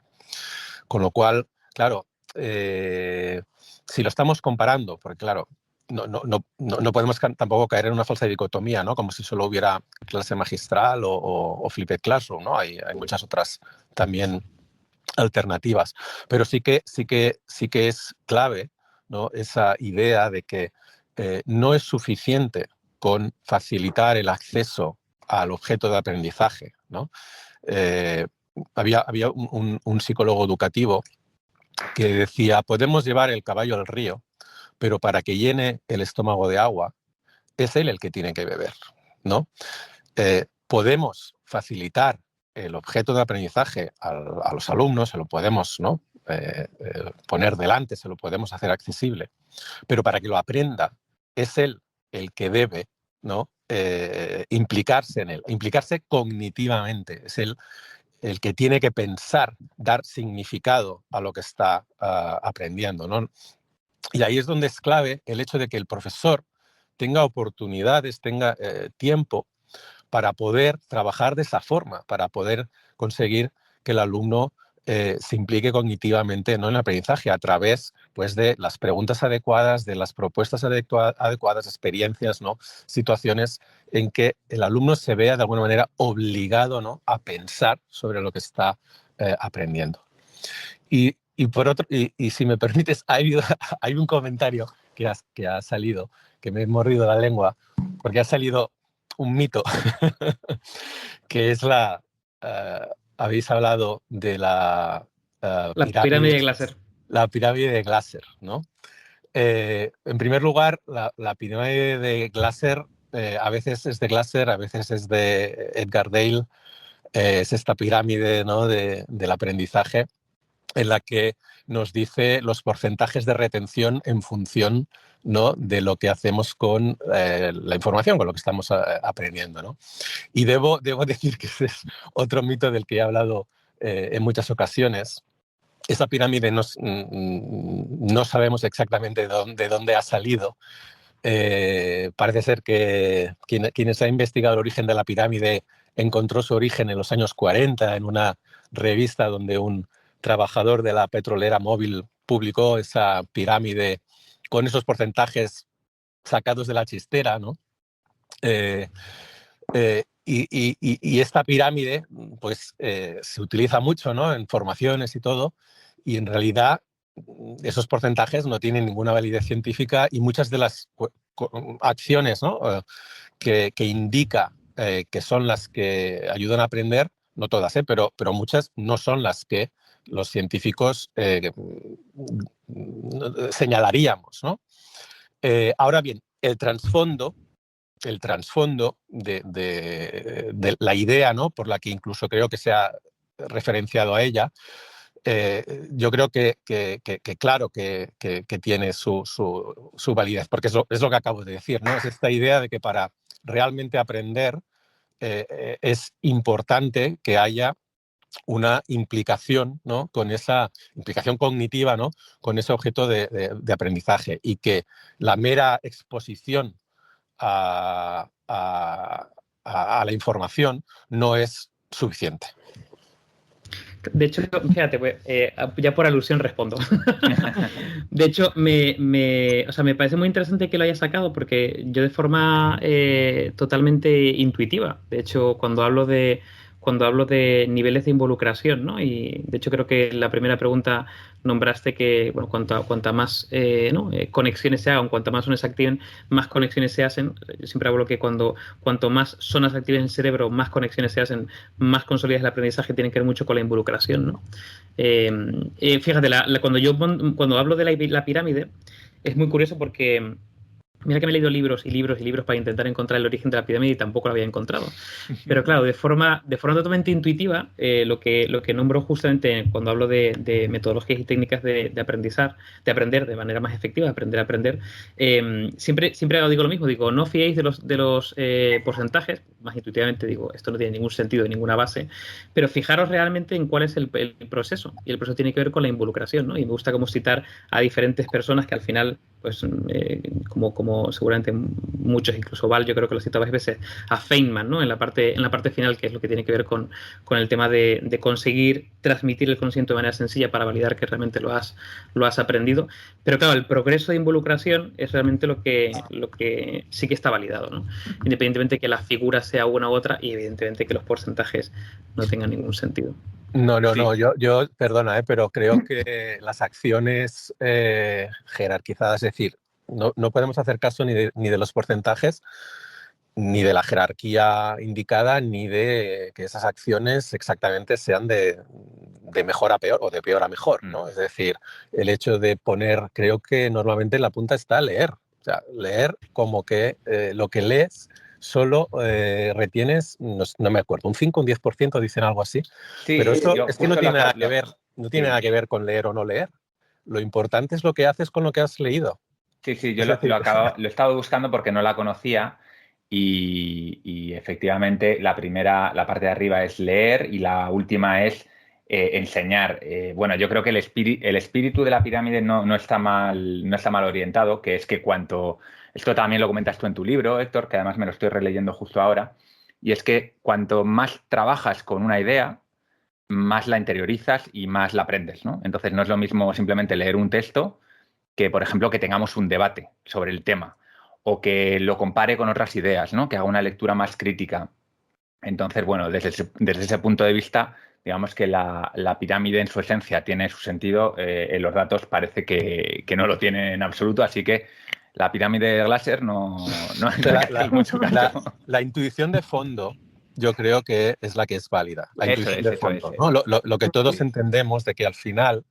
Con lo cual, claro, si lo estamos comparando, porque claro, no podemos tampoco caer en una falsa dicotomía, ¿no?, como si solo hubiera clase magistral o flipped classroom, ¿no? Hay muchas otras también alternativas, pero sí que es clave, ¿no?, esa idea de que no es suficiente con facilitar el acceso al objeto de aprendizaje, ¿no? Había un psicólogo educativo que decía, podemos llevar el caballo al río, pero para que llene el estómago de agua, es él el que tiene que beber, ¿no? Podemos facilitar el objeto de aprendizaje a los alumnos, se lo podemos, ¿no?, poner delante, se lo podemos hacer accesible, pero para que lo aprenda, es él el que debe, ¿no?, implicarse en él, implicarse cognitivamente, es él el que tiene que pensar, dar significado a lo que está aprendiendo, ¿no? Y ahí es donde es clave el hecho de que el profesor tenga oportunidades, tenga tiempo para poder trabajar de esa forma, para poder conseguir que el alumno se implique cognitivamente, ¿no?, en el aprendizaje a través, pues, de las preguntas adecuadas, de las propuestas adecuadas, experiencias, ¿no?, situaciones en que el alumno se vea de alguna manera obligado, ¿no?, a pensar sobre lo que está aprendiendo. Y si me permites, hay un comentario que ha salido, que me he mordido la lengua, porque ha salido un mito, que es habéis hablado de la pirámide de Glasser. La pirámide de Glasser, ¿no? En primer lugar, la pirámide de Glasser a veces es de Glasser, a veces es de Edgar Dale. Es esta pirámide, ¿no?, del aprendizaje, en la que nos dice los porcentajes de retención en función, ¿no?, de lo que hacemos con la información, con lo que estamos aprendiendo, ¿no? Y debo decir que ese es otro mito del que he hablado en muchas ocasiones. Esa pirámide no sabemos exactamente de dónde ha salido. Parece ser que quienes han investigado el origen de la pirámide encontró su origen en los años 40 en una revista donde un trabajador de la petrolera Móvil publicó esa pirámide con esos porcentajes sacados de la chistera, ¿no? Y esta pirámide, pues, se utiliza mucho, ¿no?, en formaciones y todo, y en realidad esos porcentajes no tienen ninguna validez científica y muchas de las acciones, ¿no?, que indica que son las que ayudan a aprender, no todas, pero muchas no son las que los científicos señalaríamos, ¿no? Ahora bien, el trasfondo de la idea, ¿no?, por la que incluso creo que se ha referenciado a ella, yo creo que claro que tiene su validez, porque es lo que acabo de decir, ¿no? Es esta idea de que para realmente aprender es importante que haya una implicación, ¿no?, con esa implicación cognitiva, ¿no?, con ese objeto de aprendizaje, y que la mera exposición a la información no es suficiente. De hecho, fíjate, pues, ya por alusión respondo. De hecho, o sea, me parece muy interesante que lo hayas sacado, porque yo de forma totalmente intuitiva, de hecho, cuando hablo de niveles de involucración, ¿no? Y de hecho creo que en la primera pregunta nombraste que, bueno, cuanta más conexiones se hagan, cuanta más zonas se activen, más conexiones se hacen. Yo siempre hablo que cuanto más zonas activen en el cerebro, más conexiones se hacen, más consolidas el aprendizaje, tiene que ver mucho con la involucración, ¿no? Fíjate, cuando hablo de la pirámide, es muy curioso porque mira que me he leído libros y libros y libros para intentar encontrar el origen de la pirámide y tampoco lo había encontrado. Pero claro, de forma totalmente intuitiva, lo que nombro justamente cuando hablo de metodologías y técnicas de aprender de manera más efectiva, de aprender a aprender, siempre digo lo mismo, digo, no fiéis de los porcentajes, más intuitivamente digo, esto no tiene ningún sentido, ninguna base, pero fijaros realmente en cuál es el proceso, y el proceso tiene que ver con la involucración, ¿no? Y me gusta como citar a diferentes personas que al final, pues, como seguramente muchos, incluso Val, yo creo que lo cito varias veces, a Feynman, ¿no? En la parte final, que es lo que tiene que ver con el tema de conseguir transmitir el conocimiento de manera sencilla para validar que realmente lo has aprendido. Pero claro, el progreso de involucración es realmente lo que sí que está validado, ¿no? Independientemente que la figura sea una u otra, y evidentemente que los porcentajes no tengan ningún sentido. No, yo perdona, pero creo que las acciones jerarquizadas, es decir, no podemos hacer caso ni de los porcentajes, ni de la jerarquía indicada, ni de que esas acciones exactamente sean de mejor a peor o de peor a mejor, ¿no? Es decir, el hecho de poner, creo que normalmente en la punta está leer. O sea, leer como que lo que lees solo retienes, no me acuerdo, un 5 o un 10%, dicen algo así. Sí, pero eso es que no tiene nada que ver, nada que ver con leer o no leer. Lo importante es lo que haces con lo que has leído. Sí, yo lo he estado buscando porque no la conocía, y efectivamente la parte de arriba es leer y la última es enseñar. Bueno, yo creo que el espíritu de la pirámide no está mal orientado, que es que esto también lo comentas tú en tu libro, Héctor, que además me lo estoy releyendo justo ahora, y es que cuanto más trabajas con una idea, más la interiorizas y más la aprendes, ¿no? Entonces no es lo mismo simplemente leer un texto que, por ejemplo, que tengamos un debate sobre el tema o que lo compare con otras ideas, ¿no? Que haga una lectura más crítica. Entonces, bueno, desde ese punto de vista, digamos que la pirámide en su esencia tiene su sentido. En los datos parece que no lo tiene en absoluto, así que la pirámide de Glasser no hay mucho caso. La intuición de fondo, yo creo que es la que es válida. La intuición de fondo, ¿no? Lo que todos entendemos de que al final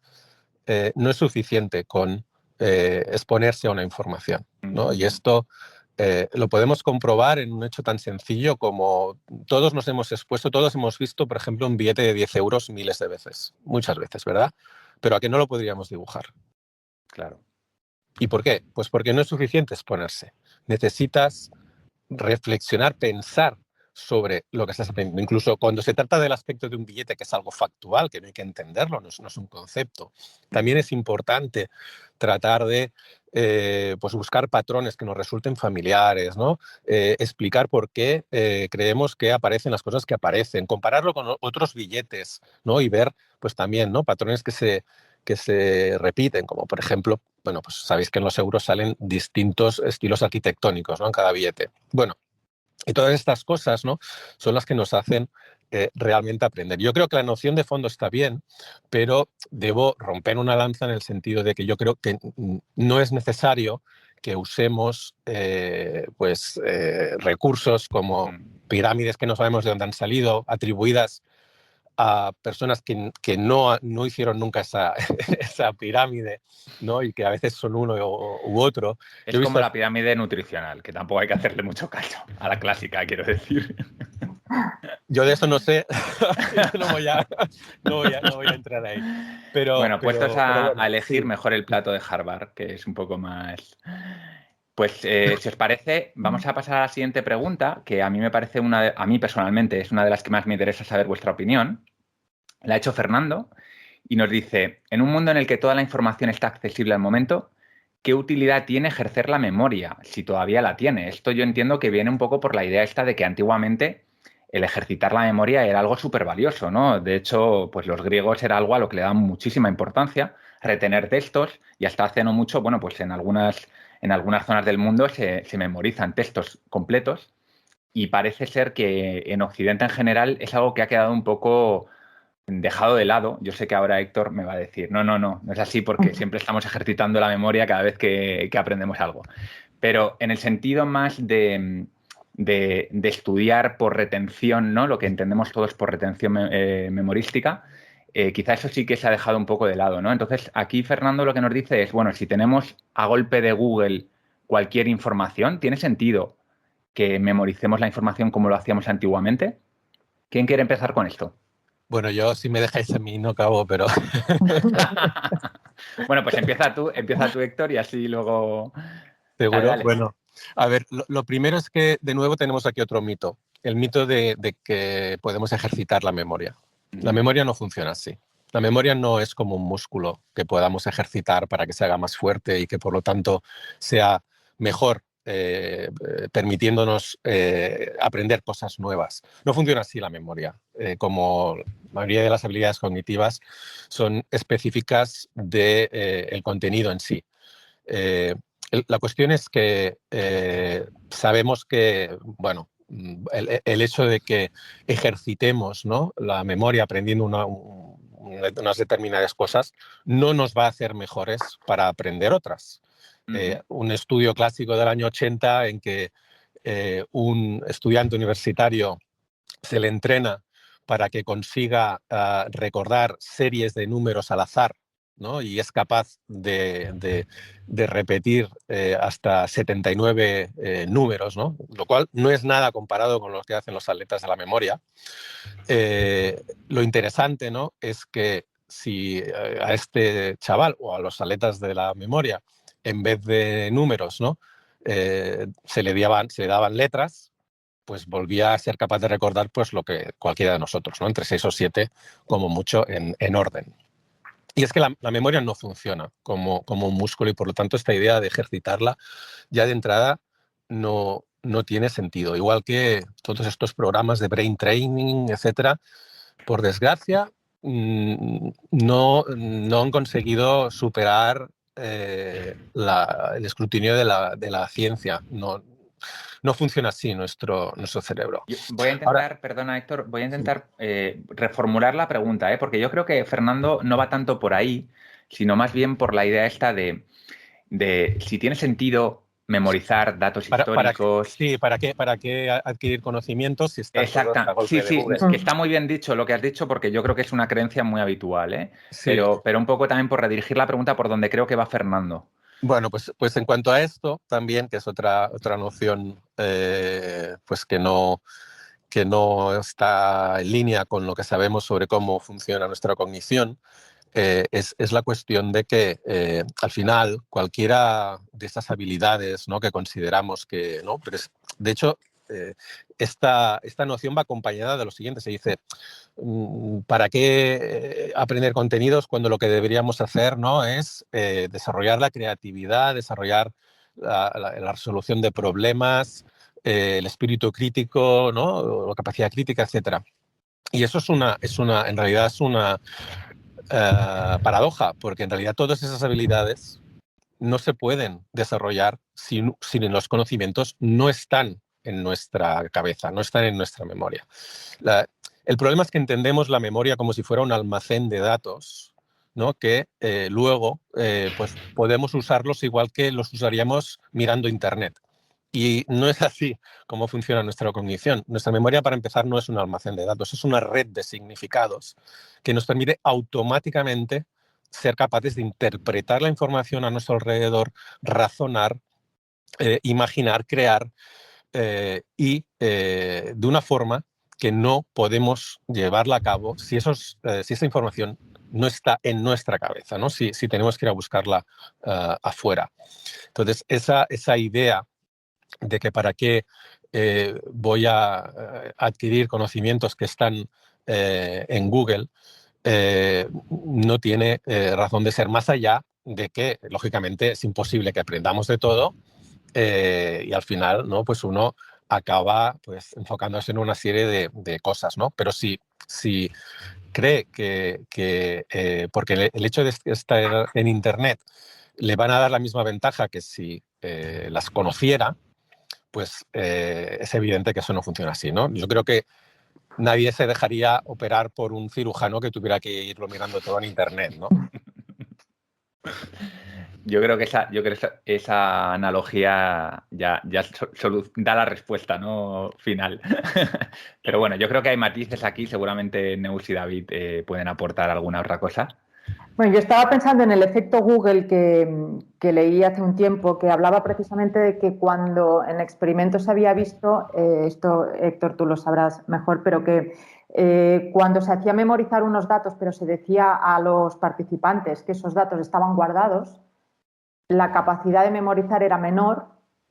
no es suficiente con exponerse a una información, ¿no? Y esto lo podemos comprobar en un hecho tan sencillo como todos nos hemos expuesto, todos hemos visto, por ejemplo, un billete de 10 euros miles de veces, muchas veces, ¿verdad? Pero ¿a qué no lo podríamos dibujar? Claro. ¿Y por qué? Pues porque no es suficiente exponerse. Necesitas reflexionar, pensar sobre lo que estás aprendiendo. Incluso cuando se trata del aspecto de un billete, que es algo factual, que no hay que entenderlo, no es un concepto, también es importante tratar de pues buscar patrones que nos resulten familiares, ¿no? Explicar por qué creemos que aparecen las cosas que aparecen, compararlo con otros billetes, ¿no? Y ver pues también, ¿no?, patrones que se repiten, como por ejemplo, bueno, pues sabéis que en los euros salen distintos estilos arquitectónicos, ¿no?, en cada billete. Bueno, y todas estas cosas, ¿no?, son las que nos hacen realmente aprender. Yo creo que la noción de fondo está bien, pero debo romper una lanza en el sentido de que yo creo que no es necesario que usemos recursos como pirámides que no sabemos de dónde han salido, atribuidas a personas que no hicieron nunca esa pirámide, ¿no? Y que a veces son uno u otro. Es como la pirámide nutricional, que tampoco hay que hacerle mucho caso a la clásica, quiero decir. Yo de eso no sé, no voy a entrar ahí. Bueno, puestos a elegir sí. mejor el plato de Harvard, que es un poco más... Pues si os parece, vamos a pasar a la siguiente pregunta, que a mí me parece a mí personalmente es una de las que más me interesa saber vuestra opinión. La ha hecho Fernando y nos dice, en un mundo en el que toda la información está accesible al momento, ¿qué utilidad tiene ejercer la memoria? Si todavía la tiene. Esto yo entiendo que viene un poco por la idea esta de que antiguamente el ejercitar la memoria era algo súper valioso, ¿no? De hecho, pues los griegos era algo a lo que le daban muchísima importancia, retener textos, y hasta hace no mucho, bueno, pues en algunas zonas del mundo se memorizan textos completos, y parece ser que en Occidente en general es algo que ha quedado un poco dejado de lado. Yo sé que ahora Héctor me va a decir, no es así porque siempre estamos ejercitando la memoria cada vez que aprendemos algo. Pero en el sentido más de estudiar por retención, ¿no? Lo que entendemos todos por retención memorística, quizá eso sí que se ha dejado un poco de lado, ¿no? Entonces, aquí Fernando lo que nos dice es, bueno, si tenemos a golpe de Google cualquier información, ¿tiene sentido que memoricemos la información como lo hacíamos antiguamente? ¿Quién quiere empezar con esto? Bueno, yo si me dejáis a mí no acabo, pero... Bueno, pues empieza tú, Héctor, y así luego... ¿Seguro? Dale. Bueno, a ver, lo primero es que de nuevo tenemos aquí otro mito, el mito de que podemos ejercitar la memoria. La memoria no funciona así. La memoria no es como un músculo que podamos ejercitar para que se haga más fuerte y que por lo tanto sea mejor, permitiéndonos aprender cosas nuevas. No funciona así la memoria. Como la mayoría de las habilidades cognitivas son específicas del contenido en sí. La cuestión es que sabemos que, bueno, el hecho de que ejercitemos, ¿no?, la memoria aprendiendo unas determinadas cosas no nos va a hacer mejores para aprender otras. Un estudio clásico del año 80 en que un estudiante universitario se le entrena para que consiga recordar series de números al azar, ¿no? Y es capaz de repetir hasta 79 números, ¿no? Lo cual no es nada comparado con lo que hacen los atletas de la memoria. Lo interesante, ¿no?, es que si a este chaval o a los atletas de la memoria, en vez de números, ¿no?, se le daban letras, pues volvía a ser capaz de recordar pues lo que cualquiera de nosotros, ¿no?, entre 6 o 7 como mucho en orden. Y es que la memoria no funciona como un músculo y por lo tanto esta idea de ejercitarla ya de entrada no tiene sentido. Igual que todos estos programas de brain training, etcétera, por desgracia no han conseguido superar el escrutinio de la ciencia. No funciona así nuestro cerebro. Voy a intentar, perdona Héctor, voy a intentar reformular la pregunta, porque yo creo que Fernando no va tanto por ahí, sino más bien por la idea esta de si tiene sentido memorizar datos históricos. ¿Para qué adquirir conocimientos si está Exacto. todo a golpe de Google? Que está muy bien dicho lo que has dicho, porque yo creo que es una creencia muy habitual, ¿eh? Sí. Pero un poco también por redirigir la pregunta por donde creo que va Fernando. Bueno, pues en cuanto a esto también, que es otra noción pues que no está en línea con lo que sabemos sobre cómo funciona nuestra cognición, es la cuestión de que al final cualquiera de esas habilidades, ¿no?, que consideramos que, ¿no?, pero de hecho esta noción va acompañada de lo siguiente. Se dice, ¿para qué aprender contenidos cuando lo que deberíamos hacer, ¿no?, es desarrollar la creatividad, desarrollar la resolución de problemas, el espíritu crítico, ¿no?, la capacidad crítica, etcétera? Y eso en realidad es una paradoja, porque en realidad todas esas habilidades no se pueden desarrollar si los conocimientos no están en nuestra cabeza, no están en nuestra memoria. El problema es que entendemos la memoria como si fuera un almacén de datos, ¿no?, que luego pues podemos usarlos igual que los usaríamos mirando Internet. Y no es así como funciona nuestra cognición. Nuestra memoria, para empezar, no es un almacén de datos, es una red de significados que nos permite automáticamente ser capaces de interpretar la información a nuestro alrededor, razonar, imaginar, crear, y de una forma que no podemos llevarla a cabo si esa información no está en nuestra cabeza, ¿no? Si tenemos que ir a buscarla afuera. Entonces, esa idea de que para qué voy a adquirir conocimientos que están en Google, no tiene razón de ser, más allá de que, lógicamente, es imposible que aprendamos de todo, y al final, ¿no? Pues uno acaba pues, enfocándose en una serie de cosas, ¿no? Pero si cree que porque el hecho de estar en Internet le van a dar la misma ventaja que si las conociera, pues es evidente que eso no funciona así, ¿no? Yo creo que nadie se dejaría operar por un cirujano que tuviera que irlo mirando todo en Internet, ¿no? Yo creo que esa analogía ya da la respuesta, ¿no? Final. Pero bueno, yo creo que hay matices aquí. Seguramente Neus y David pueden aportar alguna otra cosa. Bueno, yo estaba pensando en el efecto Google que leí hace un tiempo, que hablaba precisamente de que cuando en experimentos se había visto, esto Héctor tú lo sabrás mejor, pero que cuando se hacía memorizar unos datos, pero se decía a los participantes que esos datos estaban guardados, la capacidad de memorizar era menor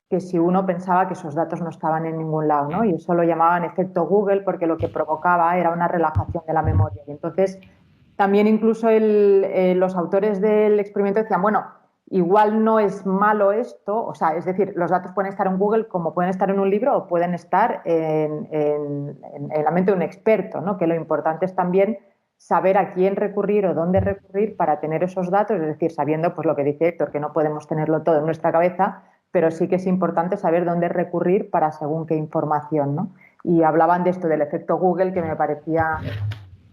que si uno pensaba que esos datos no estaban en ningún lado, ¿no? Y eso lo llamaban efecto Google porque lo que provocaba era una relajación de la memoria. Y entonces también incluso los autores del experimento decían, bueno, igual no es malo esto, o sea, es decir, los datos pueden estar en Google como pueden estar en un libro o pueden estar en la mente de un experto, ¿no? Que lo importante es también saber a quién recurrir o dónde recurrir para tener esos datos, es decir, sabiendo pues lo que dice Héctor, que no podemos tenerlo todo en nuestra cabeza, pero sí que es importante saber dónde recurrir para según qué información, ¿no? Y hablaban de esto, del efecto Google, que me parecía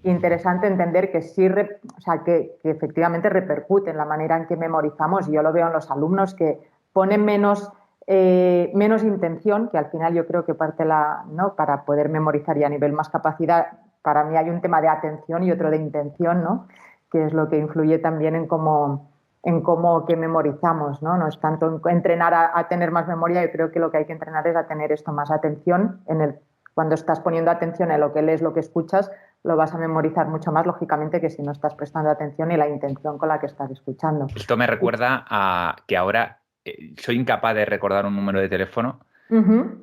interesante entender que sí, o sea, que efectivamente repercute en la manera en que memorizamos. Y yo lo veo en los alumnos que ponen menos intención, que al final yo creo que parte ¿no? Para poder memorizar y a nivel más capacidad, para mí hay un tema de atención y otro de intención, ¿no? Que es lo que influye también en cómo que memorizamos, ¿no? No es tanto entrenar a tener más memoria, yo creo que lo que hay que entrenar es a tener esto, más atención. Cuando estás poniendo atención en lo que lees, lo que escuchas, lo vas a memorizar mucho más, lógicamente, que si no estás prestando atención y la intención con la que estás escuchando. Esto me recuerda a que ahora soy incapaz de recordar un número de teléfono.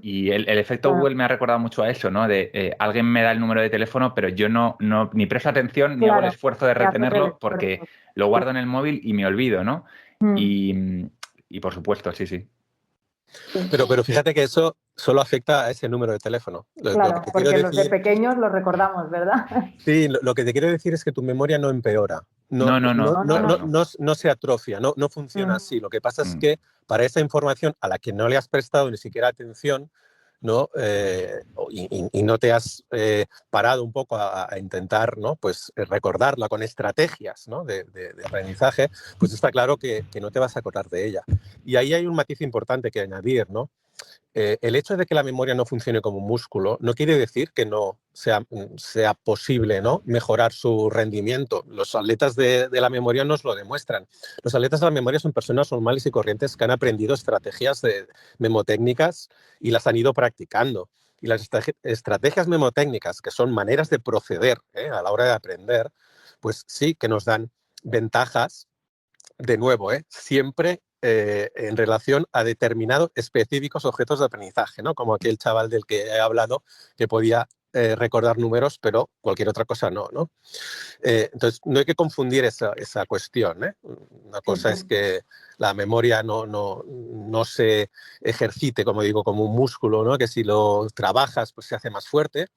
Y el efecto Google me ha recordado mucho a eso, ¿no? De alguien me da el número de teléfono, pero yo no ni presto atención ni hago el esfuerzo de retenerlo porque lo guardo en el móvil y me olvido, ¿no? Y por supuesto, sí. Pero fíjate que eso solo afecta a ese número de teléfono. Claro, porque los de pequeños los recordamos, ¿verdad? Sí, lo que te quiero decir es que tu memoria no empeora. No se atrofia, no funciona así. Lo que pasa es que para esa información a la que no le has prestado ni siquiera atención, ¿no? Y no te has parado un poco a intentar, ¿no? Pues recordarla con estrategias, ¿no? de aprendizaje, pues está claro que no te vas a acordar de ella. Y ahí hay un matiz importante que añadir, ¿no? El hecho de que la memoria no funcione como un músculo no quiere decir que no sea posible, ¿no? Mejorar su rendimiento. Los atletas de la memoria nos lo demuestran. Los atletas de la memoria son personas normales y corrientes que han aprendido estrategias memotécnicas y las han ido practicando. Y las estrategias memotécnicas, que son maneras de proceder a la hora de aprender, pues sí que nos dan ventajas, de nuevo, siempre en relación a determinados específicos objetos de aprendizaje, ¿no? Como aquel chaval del que he hablado que podía recordar números, pero cualquier otra cosa no. Entonces, no hay que confundir esa cuestión. Una cosa es que la memoria no se ejercite, como digo, como un músculo, ¿no? Que si lo trabajas, pues se hace más fuerte.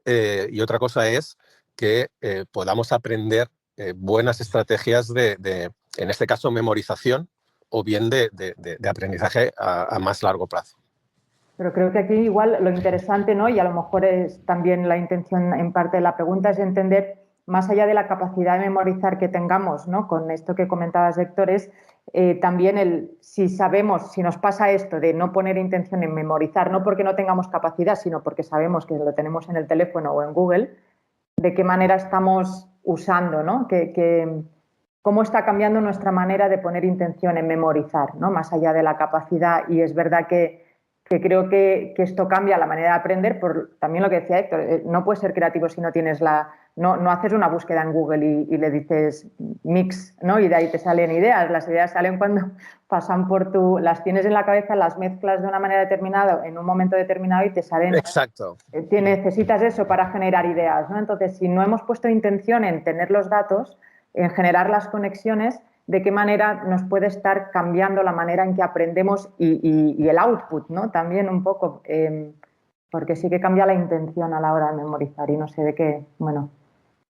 Y otra cosa es que podamos aprender buenas estrategias en este caso, memorización o bien de aprendizaje a más largo plazo. Pero creo que aquí igual lo interesante, ¿no? Y a lo mejor es también la intención en parte de la pregunta, es entender más allá de la capacidad de memorizar que tengamos, ¿no? Con esto que comentabas, Héctor, es también si sabemos, si nos pasa esto de no poner intención en memorizar, no porque no tengamos capacidad, sino porque sabemos que lo tenemos en el teléfono o en Google, de qué manera estamos usando, ¿no? Cómo está cambiando nuestra manera de poner intención en memorizar, ¿no? Más allá de la capacidad. Y es verdad que creo que esto cambia la manera de aprender, por también lo que decía Héctor, no puedes ser creativo si no tienes no haces una búsqueda en Google y le dices mix, ¿no? Y de ahí te salen ideas. Las ideas salen cuando pasan las tienes en la cabeza, las mezclas de una manera determinada en un momento determinado y te salen. Exacto. Necesitas eso para generar ideas, ¿no? Entonces, si no hemos puesto intención en tener los datos, en generar las conexiones, de qué manera nos puede estar cambiando la manera en que aprendemos y el output, ¿no? También un poco, porque sí que cambia la intención a la hora de memorizar y no sé de qué, bueno,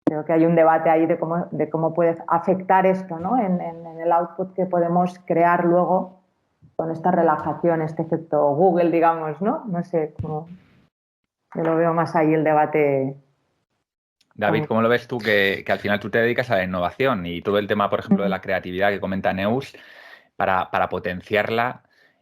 creo que hay un debate ahí de cómo puede afectar esto, ¿no? En el output que podemos crear luego con esta relajación, este efecto Google, digamos, ¿no? No sé, yo lo veo más ahí el debate. David, ¿cómo lo ves tú que al final tú te dedicas a la innovación y todo el tema, por ejemplo, de la creatividad que comenta Neus, para potenciarla?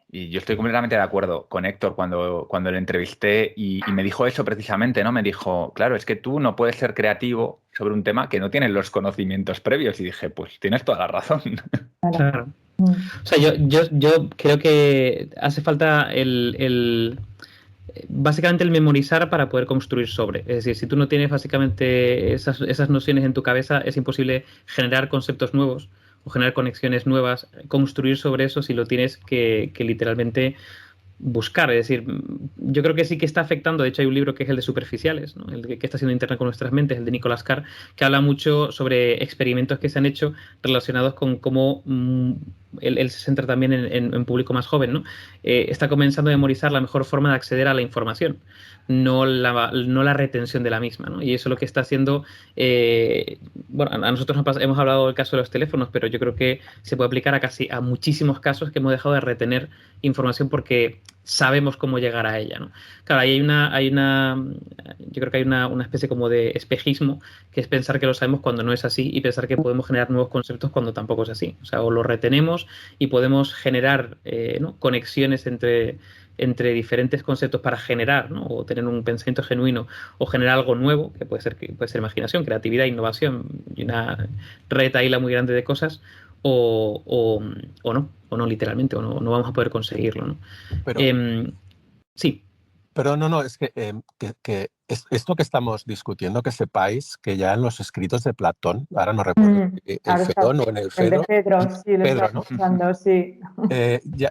Y yo estoy completamente de acuerdo con Héctor cuando le entrevisté y me dijo eso precisamente, ¿no? Me dijo, claro, es que tú no puedes ser creativo sobre un tema que no tienes los conocimientos previos. Y dije, pues tienes toda la razón. Claro. O sea, yo creo que hace falta básicamente el memorizar para poder construir sobre. Es decir, si tú no tienes básicamente esas nociones en tu cabeza, es imposible generar conceptos nuevos o generar conexiones nuevas, construir sobre eso si lo tienes que literalmente buscar. Es decir, yo creo que sí que está afectando. De hecho, hay un libro que es el de Superficiales, ¿no? El que está haciendo Internet con nuestras mentes, el de Nicolas Carr, que habla mucho sobre experimentos que se han hecho relacionados con cómo él se centra también en público más joven, ¿no? Está comenzando a memorizar la mejor forma de acceder a la información, no la retención de la misma, ¿no? Y eso es lo que está haciendo. Bueno, a nosotros hemos hablado del caso de los teléfonos, pero yo creo que se puede aplicar a muchísimos casos que hemos dejado de retener información porque sabemos cómo llegar a ella, ¿no? Claro, ahí yo creo que hay una especie como de espejismo, que es pensar que lo sabemos cuando no es así y pensar que podemos generar nuevos conceptos cuando tampoco es así. O sea, o lo retenemos y podemos generar ¿no? conexiones entre diferentes conceptos para generar, ¿no? O tener un pensamiento genuino o generar algo nuevo, que puede ser imaginación, creatividad, innovación y una retaíla muy grande de cosas, o no literalmente, o no vamos a poder conseguirlo, ¿no? Pero, sí. Pero no, es que esto que estamos discutiendo, que sepáis que ya en los escritos de Platón, ahora no recuerdo, el Fedón o en el Fedro, sí, Pedro, ¿no? Usando, sí.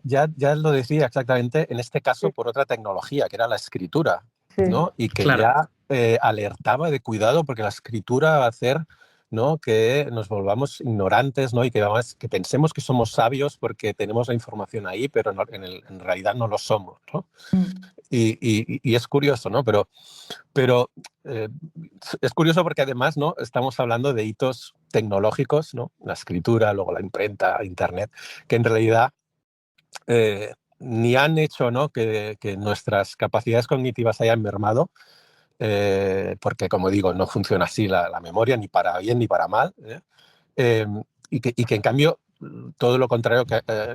Ya lo decía exactamente, en este caso por otra tecnología, que era la escritura, ¿no? Y que claro. ya alertaba de cuidado porque la escritura va a hacer, ¿no? Que nos volvamos ignorantes, ¿no? Y que pensemos que somos sabios porque tenemos la información ahí, pero en realidad no lo somos, ¿no? Y es curioso, ¿no? Pero es curioso porque además, ¿no? Estamos hablando de hitos tecnológicos, ¿no? La escritura, luego la imprenta, Internet, que en realidad ni han hecho, ¿no? que nuestras capacidades cognitivas hayan mermado, porque, como digo, no funciona así la memoria, ni para bien ni para mal, y que en cambio todo lo contrario,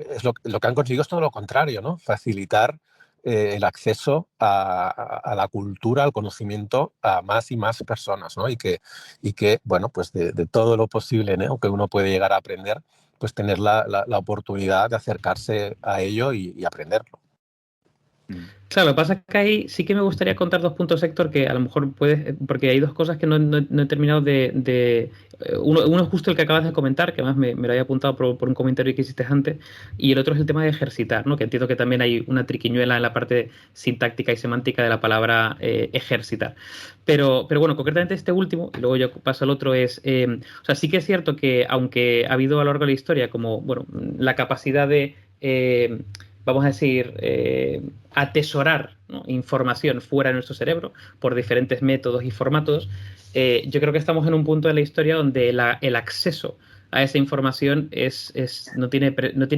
es lo que han conseguido es todo lo contrario, ¿no? Facilitar el acceso a la cultura, al conocimiento a más y más personas, ¿no? Y que bueno, pues de todo lo posible, ¿no? que uno puede llegar a aprender, pues tener la oportunidad de acercarse a ello y aprenderlo. Claro, lo que pasa es que ahí sí que me gustaría contar 2 puntos, Héctor, que a lo mejor puedes, porque hay 2 cosas que no he terminado uno es justo el que acabas de comentar, que además me lo había apuntado por un comentario que hiciste antes, y el otro es el tema de ejercitar, ¿no? Que entiendo que también hay una triquiñuela en la parte sintáctica y semántica de la palabra ejercitar. Pero bueno, concretamente este último, y luego yo paso al otro, o sea, sí que es cierto que aunque ha habido a lo largo de la historia como, bueno, la capacidad de vamos a decir, atesorar, ¿no? información fuera de nuestro cerebro por diferentes métodos y formatos, yo creo que estamos en un punto de la historia donde el acceso a esa información no tiene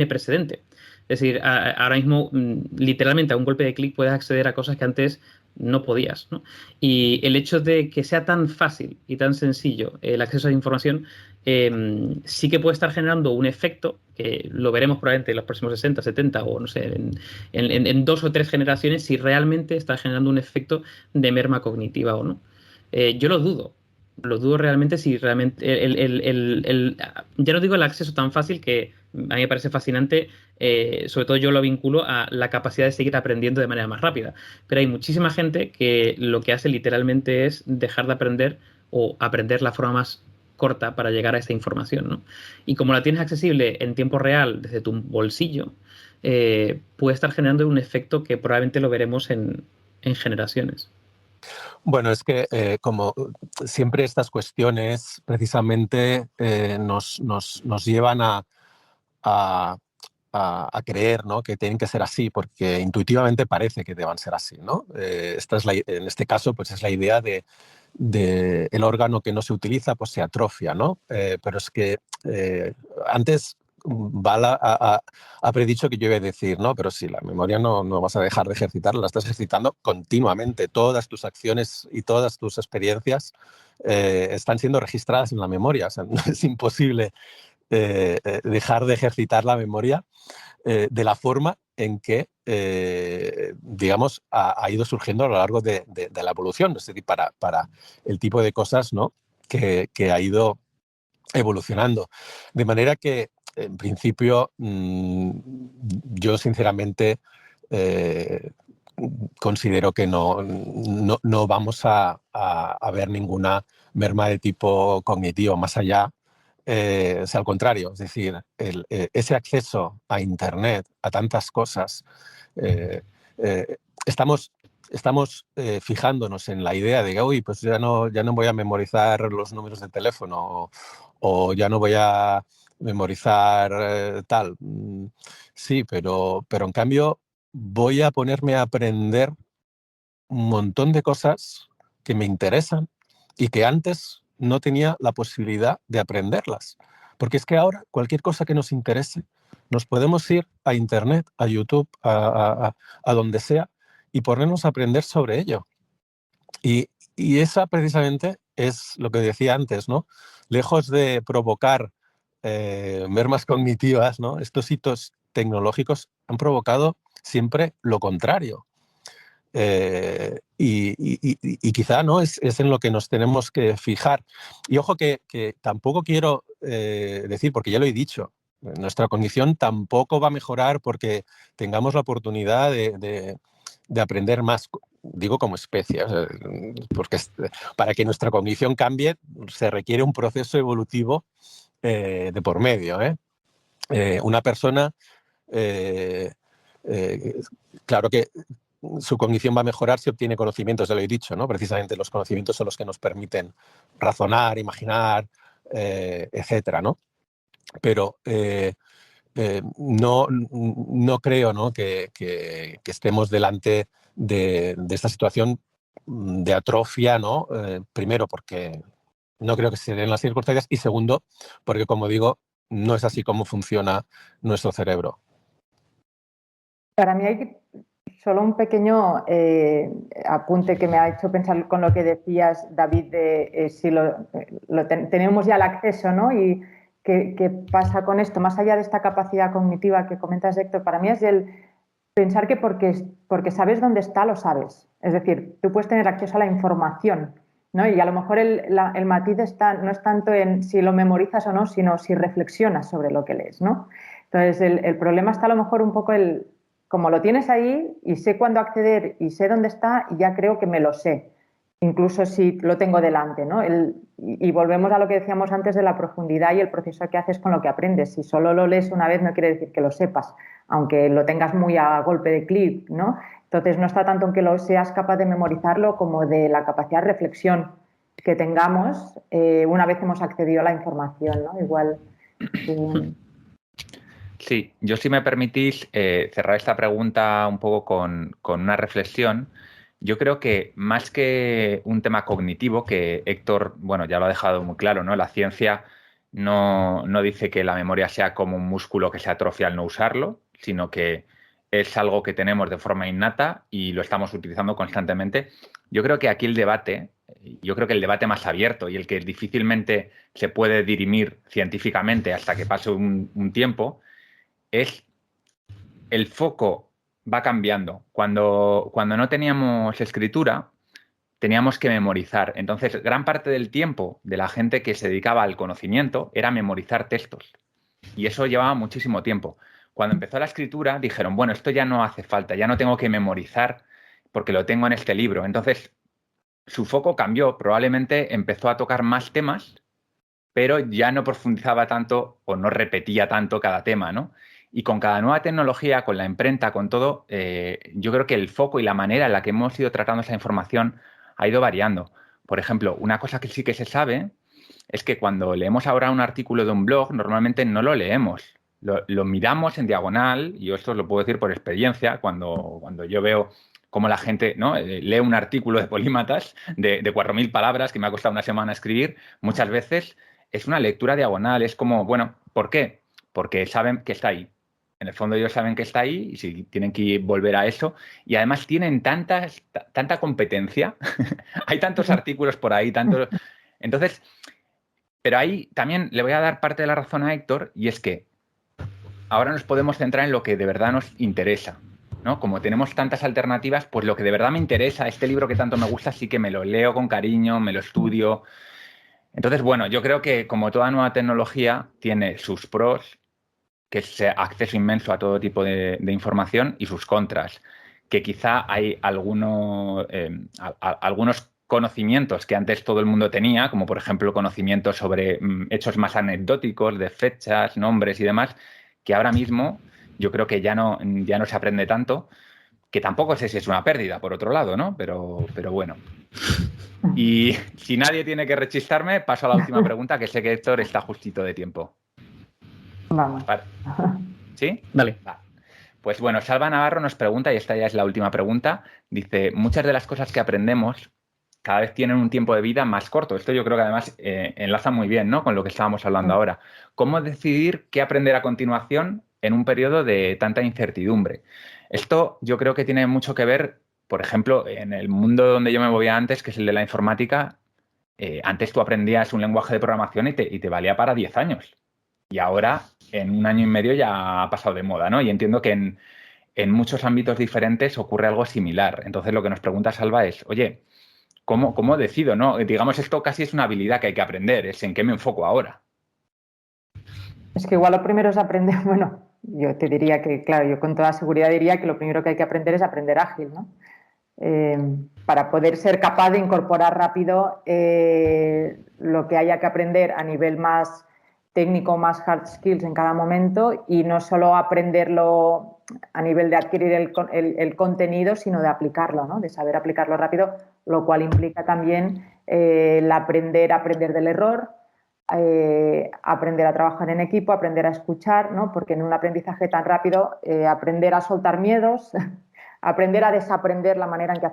precedente. Es decir, ahora mismo, literalmente, a un golpe de clic puedes acceder a cosas que antes no podías, ¿no? Y el hecho de que sea tan fácil y tan sencillo el acceso a la información sí que puede estar generando un efecto que lo veremos probablemente en los próximos 60, 70 o no sé, en 2 o 3 generaciones, si realmente está generando un efecto de merma cognitiva o no. Yo lo dudo realmente si realmente ya no digo el acceso tan fácil, que a mí me parece fascinante, sobre todo yo lo vinculo a la capacidad de seguir aprendiendo de manera más rápida, pero hay muchísima gente que lo que hace literalmente es dejar de aprender o aprender la forma más corta para llegar a esa información, ¿no? Y como la tienes accesible en tiempo real desde tu bolsillo, puede estar generando un efecto que probablemente lo veremos en generaciones. Bueno, es que como siempre estas cuestiones precisamente nos llevan a creer, ¿no?, que tienen que ser así, porque intuitivamente parece que deban ser así, ¿no? En este caso, pues es la idea de el órgano que no se utiliza, pues se atrofia, ¿no? Pero es que antes Bala ha predicho que yo iba a decir, no, pero sí, la memoria no vas a dejar de ejercitarla, la estás ejercitando continuamente. Todas tus acciones y todas tus experiencias están siendo registradas en la memoria. O sea, es imposible dejar de ejercitar la memoria de la forma en que, digamos, ha ido surgiendo a lo largo de la evolución, es decir, para el tipo de cosas, ¿no?, que ha ido evolucionando. De manera que, en principio, yo sinceramente considero que no vamos a ver ninguna merma de tipo cognitivo más allá. O sea, al contrario, es decir, ese acceso a Internet, a tantas cosas, estamos fijándonos en la idea de que, uy, pues ya no voy a memorizar los números de teléfono o ya no voy a memorizar tal. Sí, pero en cambio voy a ponerme a aprender un montón de cosas que me interesan y que antes no tenía la posibilidad de aprenderlas. Porque es que ahora cualquier cosa que nos interese, nos podemos ir a Internet, a YouTube, a donde sea, y ponernos a aprender sobre ello. Y esa precisamente es lo que decía antes, ¿no? Lejos de provocar mermas cognitivas, ¿no?, estos hitos tecnológicos han provocado siempre lo contrario. Y quizá, ¿no?, es en lo que nos tenemos que fijar. Y ojo que tampoco quiero decir, porque ya lo he dicho, nuestra condición tampoco va a mejorar porque tengamos la oportunidad de aprender más, digo como especie, o sea, porque para que nuestra cognición cambie se requiere un proceso evolutivo de por medio. Una persona, claro que su cognición va a mejorar si obtiene conocimientos, ya lo he dicho, ¿no? Precisamente los conocimientos son los que nos permiten razonar, imaginar, etcétera, ¿no? Pero no creo, ¿no?, que estemos delante de esta situación de atrofia, ¿no? Primero, porque no creo que se den las circunstancias, y segundo, porque, como digo, no es así como funciona nuestro cerebro. Para mí hay solo un pequeño apunte que me ha hecho pensar con lo que decías, David, de si tenemos ya el acceso, ¿no? Y qué pasa con esto, más allá de esta capacidad cognitiva que comentas, Héctor. Para mí es el pensar que porque sabes dónde está, lo sabes. Es decir, tú puedes tener acceso a la información, ¿no? Y a lo mejor el matiz no es tanto en si lo memorizas o no, sino si reflexionas sobre lo que lees, ¿no? Entonces, el problema está a lo mejor un poco como lo tienes ahí y sé cuándo acceder y sé dónde está, y ya creo que me lo sé, incluso si lo tengo delante, ¿no? Y volvemos a lo que decíamos antes de la profundidad y el proceso que haces con lo que aprendes. Si solo lo lees una vez no quiere decir que lo sepas, aunque lo tengas muy a golpe de clic, ¿no? Entonces no está tanto en que lo seas capaz de memorizarlo como de la capacidad de reflexión que tengamos una vez hemos accedido a la información, ¿no? Igual... Sí, yo, si me permitís cerrar esta pregunta un poco con una reflexión. Yo creo que más que un tema cognitivo, que Héctor, bueno, ya lo ha dejado muy claro, ¿no? La ciencia no dice que la memoria sea como un músculo que se atrofia al no usarlo, sino que es algo que tenemos de forma innata y lo estamos utilizando constantemente. Yo creo que aquí el debate más abierto y el que difícilmente se puede dirimir científicamente hasta que pase un tiempo es el foco va cambiando. Cuando no teníamos escritura, teníamos que memorizar. Entonces, gran parte del tiempo de la gente que se dedicaba al conocimiento era memorizar textos. Y eso llevaba muchísimo tiempo. Cuando empezó la escritura, dijeron, bueno, esto ya no hace falta, ya no tengo que memorizar porque lo tengo en este libro. Entonces, su foco cambió. Probablemente empezó a tocar más temas, pero ya no profundizaba tanto o no repetía tanto cada tema, ¿no? Y con cada nueva tecnología, con la imprenta, con todo, yo creo que el foco y la manera en la que hemos ido tratando esa información ha ido variando. Por ejemplo, una cosa que sí que se sabe es que cuando leemos ahora un artículo de un blog, normalmente no lo leemos. Lo miramos en diagonal, y esto os lo puedo decir por experiencia, cuando yo veo cómo la gente, ¿no?, lee un artículo de Polímatas de 4.000 palabras que me ha costado una semana escribir, muchas veces es una lectura diagonal. Es como, bueno, ¿por qué? Porque saben que está ahí. En el fondo ellos saben que está ahí y si tienen que volver a eso. Y además tienen tanta competencia. Hay tantos artículos por ahí, tantos... Entonces, pero ahí también le voy a dar parte de la razón a Héctor, y es que ahora nos podemos centrar en lo que de verdad nos interesa, ¿no? Como tenemos tantas alternativas, pues lo que de verdad me interesa, este libro que tanto me gusta, sí que me lo leo con cariño, me lo estudio. Entonces, bueno, yo creo que como toda nueva tecnología tiene sus pros, que es acceso inmenso a todo tipo de información, y sus contras, que quizá hay algunos conocimientos que antes todo el mundo tenía, como por ejemplo conocimientos sobre hechos más anecdóticos, de fechas, nombres y demás, que ahora mismo yo creo que ya no se aprende tanto, que tampoco sé si es una pérdida, por otro lado, ¿no? Pero bueno. Y si nadie tiene que rechistarme, paso a la última pregunta, que sé que Héctor está justito de tiempo. Vamos. Vale. ¿Sí? Dale. Va. Pues bueno, Salva Navarro nos pregunta, y esta ya es la última pregunta, dice, muchas de las cosas que aprendemos cada vez tienen un tiempo de vida más corto. Esto yo creo que además enlaza muy bien, ¿no?, con lo que estábamos hablando ahora. ¿Cómo decidir qué aprender a continuación en un periodo de tanta incertidumbre? Esto yo creo que tiene mucho que ver, por ejemplo, en el mundo donde yo me movía antes, que es el de la informática. Antes tú aprendías un lenguaje de programación y te valía para 10 años. Y ahora, en 1 año y medio, ya ha pasado de moda, ¿no? Y entiendo que en muchos ámbitos diferentes ocurre algo similar. Entonces, lo que nos pregunta Salva es, oye, ¿cómo decido, no? Digamos, esto casi es una habilidad que hay que aprender, es en qué me enfoco ahora. Es que igual lo primero es aprender, bueno, yo te diría que, claro, yo con toda seguridad diría que lo primero que hay que aprender es aprender ágil, ¿no? Para poder ser capaz de incorporar rápido lo que haya que aprender a nivel más técnico, más hard skills en cada momento, y no solo aprenderlo a nivel de adquirir el contenido, sino de aplicarlo, ¿no? De saber aplicarlo rápido, lo cual implica también el aprender del error, aprender a trabajar en equipo, aprender a escuchar, ¿no? Porque en un aprendizaje tan rápido, aprender a soltar miedos, aprender a desaprender la manera en que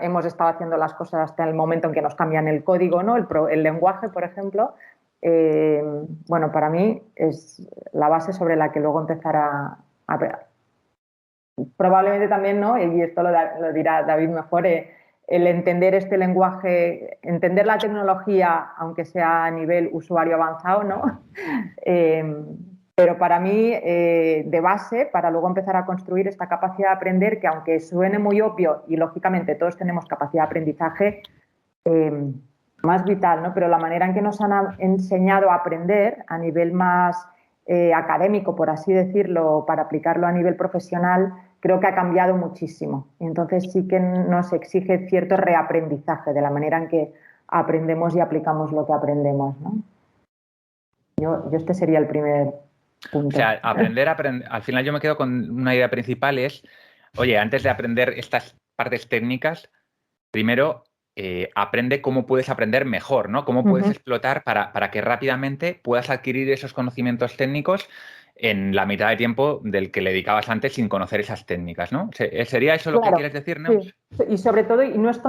hemos estado haciendo las cosas hasta el momento en que nos cambian el código, ¿no? El lenguaje, por ejemplo. Bueno, para mí es la base sobre la que luego empezar a probablemente también, ¿no?, y esto lo dirá David mejor, el entender este lenguaje, entender la tecnología, aunque sea a nivel usuario avanzado, ¿no? Pero para mí, de base, para luego empezar a construir esta capacidad de aprender, que aunque suene muy obvio, y lógicamente todos tenemos capacidad de aprendizaje, más vital, ¿no? Pero la manera en que nos han enseñado a aprender a nivel más académico, por así decirlo, para aplicarlo a nivel profesional, creo que ha cambiado muchísimo. Y entonces sí que nos exige cierto reaprendizaje de la manera en que aprendemos y aplicamos lo que aprendemos, ¿no? Yo este sería el primer punto. O sea, aprender. Al final yo me quedo con una idea principal, es, oye, antes de aprender estas partes técnicas, primero aprende cómo puedes aprender mejor, ¿no? Cómo puedes explotar para que rápidamente puedas adquirir esos conocimientos técnicos en la mitad de tiempo del que le dedicabas antes sin conocer esas técnicas, ¿no? ¿Sería eso lo que quieres decir, Neus? Sí. Y sobre todo, y no es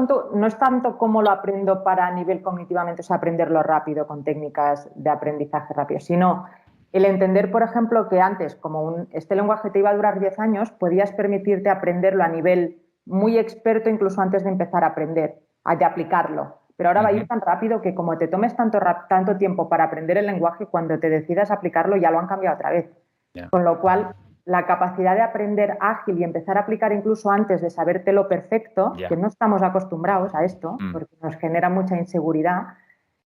tanto cómo lo aprendo para nivel cognitivamente, o sea, aprenderlo rápido con técnicas de aprendizaje rápido, sino el entender, por ejemplo, que antes, como este lenguaje te iba a durar 10 años, podías permitirte aprenderlo a nivel muy experto incluso antes de empezar a aprender, de aplicarlo. Pero ahora va a ir tan rápido que como te tomes tanto tiempo para aprender el lenguaje, cuando te decidas aplicarlo ya lo han cambiado otra vez. Yeah. Con lo cual, la capacidad de aprender ágil y empezar a aplicar incluso antes de sabértelo perfecto, que no estamos acostumbrados a esto, porque nos genera mucha inseguridad,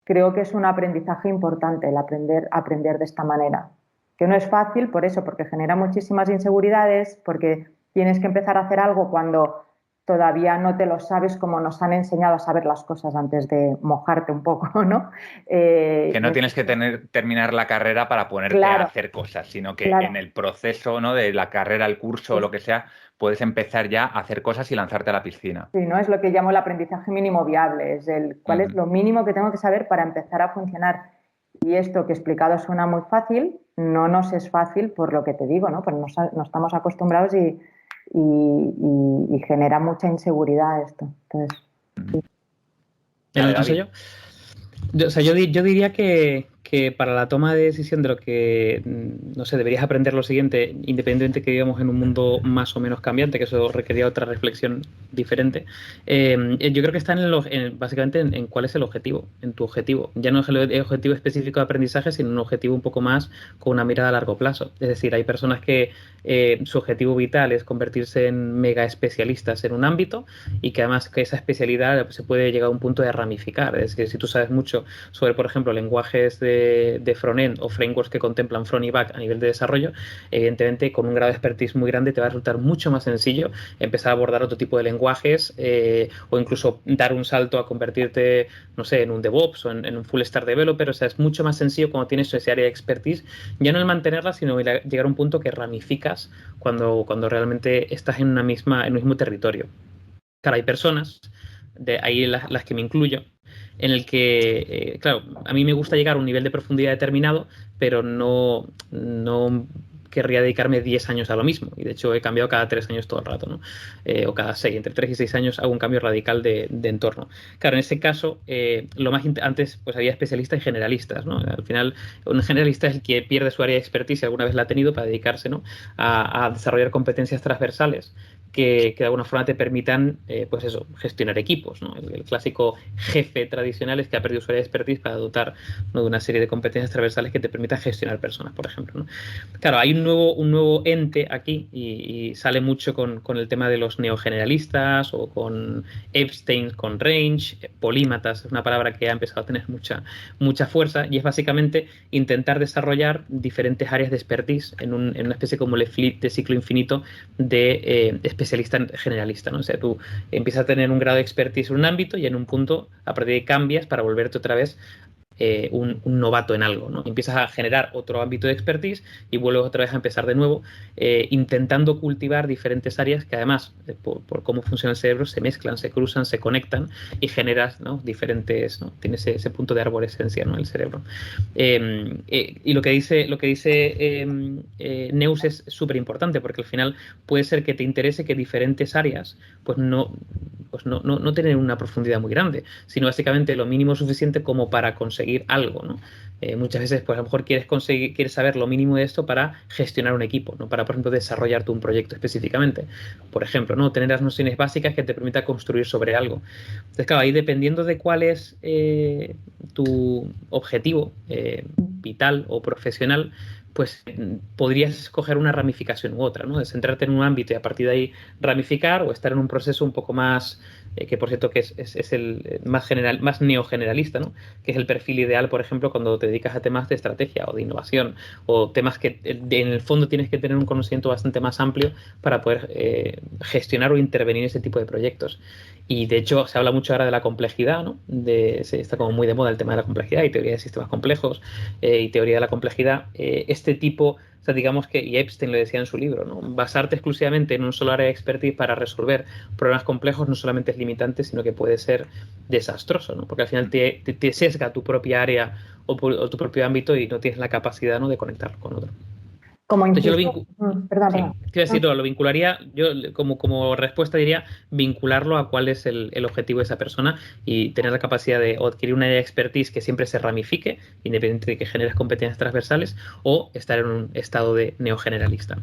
creo que es un aprendizaje importante el aprender de esta manera. Que no es fácil por eso, porque genera muchísimas inseguridades, porque tienes que empezar a hacer algo cuando todavía no te lo sabes, como nos han enseñado a saber las cosas antes de mojarte un poco, ¿no? Que no tienes que terminar la carrera para ponerte a hacer cosas, sino que en el proceso, ¿no?, de la carrera, el curso o lo que sea, puedes empezar ya a hacer cosas y lanzarte a la piscina. Sí, ¿no? Es lo que llamo el aprendizaje mínimo viable, es cuál es lo mínimo que tengo que saber para empezar a funcionar. Y esto que explicado suena muy fácil, no nos es fácil por lo que te digo, ¿no? Pues no estamos acostumbrados y genera mucha inseguridad esto. Entonces, sí. Yo diría que para la toma de decisión de lo que, no sé, deberías aprender lo siguiente, independientemente que vivamos en un mundo más o menos cambiante, que eso requería otra reflexión diferente, yo creo que está básicamente en cuál es el objetivo, en tu objetivo. Ya no es el objetivo específico de aprendizaje, sino un objetivo un poco más con una mirada a largo plazo. Es decir, hay personas que su objetivo vital es convertirse en mega especialistas en un ámbito y que además que esa especialidad se puede llegar a un punto de ramificar. Es decir, si tú sabes mucho sobre, por ejemplo, lenguajes de front-end o frameworks que contemplan front y back a nivel de desarrollo, evidentemente con un grado de expertise muy grande te va a resultar mucho más sencillo empezar a abordar otro tipo de lenguajes o incluso dar un salto a convertirte, no sé, en un DevOps o en un full stack developer. O sea, es mucho más sencillo cuando tienes ese área de expertise, ya no el mantenerla, sino llegar a un punto que ramificas cuando realmente estás en un mismo territorio. Claro, hay personas, de ahí las que me incluyo, en el que, claro, a mí me gusta llegar a un nivel de profundidad determinado, pero no querría dedicarme 10 años a lo mismo. Y de hecho he cambiado cada 3 años todo el rato, ¿no? O cada 6, entre 3 y 6 años hago un cambio radical de entorno. Claro, en ese caso, antes pues había especialistas y generalistas, ¿no? Al final, un generalista es el que pierde su área de expertise, alguna vez la ha tenido, para dedicarse, ¿no?, a desarrollar competencias transversales que de alguna forma te permitan, pues eso, gestionar equipos, ¿no? El clásico jefe tradicional es que ha perdido su área de expertise para dotar, ¿no?, de una serie de competencias transversales que te permitan gestionar personas, por ejemplo, ¿no? Claro, hay un nuevo ente aquí y sale mucho con el tema de los neogeneralistas o con Epstein, con Range, polímatas, es una palabra que ha empezado a tener mucha fuerza y es básicamente intentar desarrollar diferentes áreas de expertise en una especie como el flip de ciclo infinito de especialista generalista, ¿no? O sea, tú empiezas a tener un grado de expertise en un ámbito y en un punto a partir de ahí cambias para volverte otra vez un novato en algo, ¿no? Empiezas a generar otro ámbito de expertise y vuelves otra vez a empezar de nuevo, intentando cultivar diferentes áreas que además, por cómo funciona el cerebro, se mezclan, se cruzan, se conectan y generas, ¿no?, diferentes, ¿no? Tienes ese punto de arborescencia, ¿no?, el cerebro. Y lo que dice Neus es súper importante, porque al final puede ser que te interese que diferentes áreas pues no tienen una profundidad muy grande, sino básicamente lo mínimo suficiente como para conseguir algo, ¿no? Muchas veces, pues a lo mejor quieres saber lo mínimo de esto para gestionar un equipo, ¿no? Para, por ejemplo, desarrollarte un proyecto específicamente. Por ejemplo, ¿no?, tener las nociones básicas que te permita construir sobre algo. Entonces, claro, ahí dependiendo de cuál es tu objetivo vital o profesional, pues podrías escoger una ramificación u otra, ¿no? De centrarte en un ámbito y a partir de ahí ramificar, o estar en un proceso un poco más, que por cierto que es el más neogeneralista, ¿no?, que es el perfil ideal, por ejemplo, cuando te dedicas a temas de estrategia o de innovación o temas que en el fondo tienes que tener un conocimiento bastante más amplio para poder gestionar o intervenir en ese tipo de proyectos. Y de hecho se habla mucho ahora de la complejidad, ¿no? Está como muy de moda el tema de la complejidad y teoría de sistemas complejos y teoría de la complejidad. Este tipo, o sea, digamos que, y Epstein lo decía en su libro, ¿no?, basarte exclusivamente en un solo área de expertise para resolver problemas complejos no solamente es limitante, sino que puede ser desastroso, ¿no?, porque al final te sesga tu propia área o tu propio ámbito y no tienes la capacidad, ¿no?, de conectarlo con otro. Como Entonces, inciso, perdón. Sí, te iba a decir, lo vincularía, yo como respuesta diría vincularlo a cuál es el objetivo de esa persona y tener la capacidad de o adquirir una expertise que siempre se ramifique, independiente de que generes competencias transversales, o estar en un estado de neogeneralista.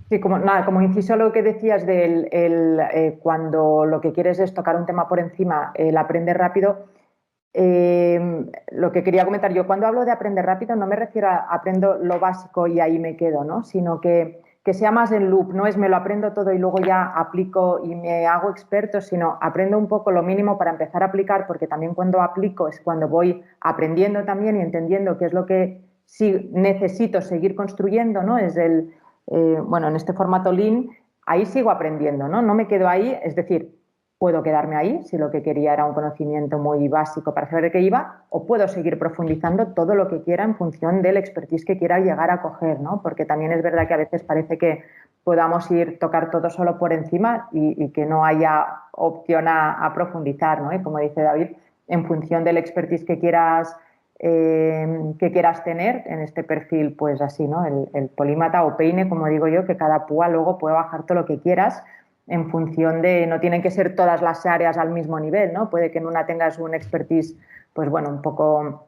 Sí, como inciso lo que decías cuando lo que quieres es tocar un tema por encima, el aprender rápido. Lo que quería comentar yo, cuando hablo de aprender rápido, no me refiero a aprendo lo básico y ahí me quedo, ¿no? Sino que sea más en loop, no es me lo aprendo todo y luego ya aplico y me hago experto, sino aprendo un poco lo mínimo para empezar a aplicar, porque también cuando aplico es cuando voy aprendiendo también y entendiendo qué es lo que sí necesito seguir construyendo, ¿no? En este formato Lean, ahí sigo aprendiendo, ¿no? No me quedo ahí, es decir, puedo quedarme ahí si lo que quería era un conocimiento muy básico para saber de qué iba, o puedo seguir profundizando todo lo que quiera en función del expertise que quiera llegar a coger, ¿no? Porque también es verdad que a veces parece que podamos tocar todo solo por encima y que no haya opción a profundizar, ¿no? Y como dice David, en función del expertise que quieras tener en este perfil, pues así, ¿no? El polímata o peine, como digo yo, que cada púa luego puede bajar todo lo que quieras en función de, no tienen que ser todas las áreas al mismo nivel, ¿no? Puede que en una tengas un expertise, pues bueno, un poco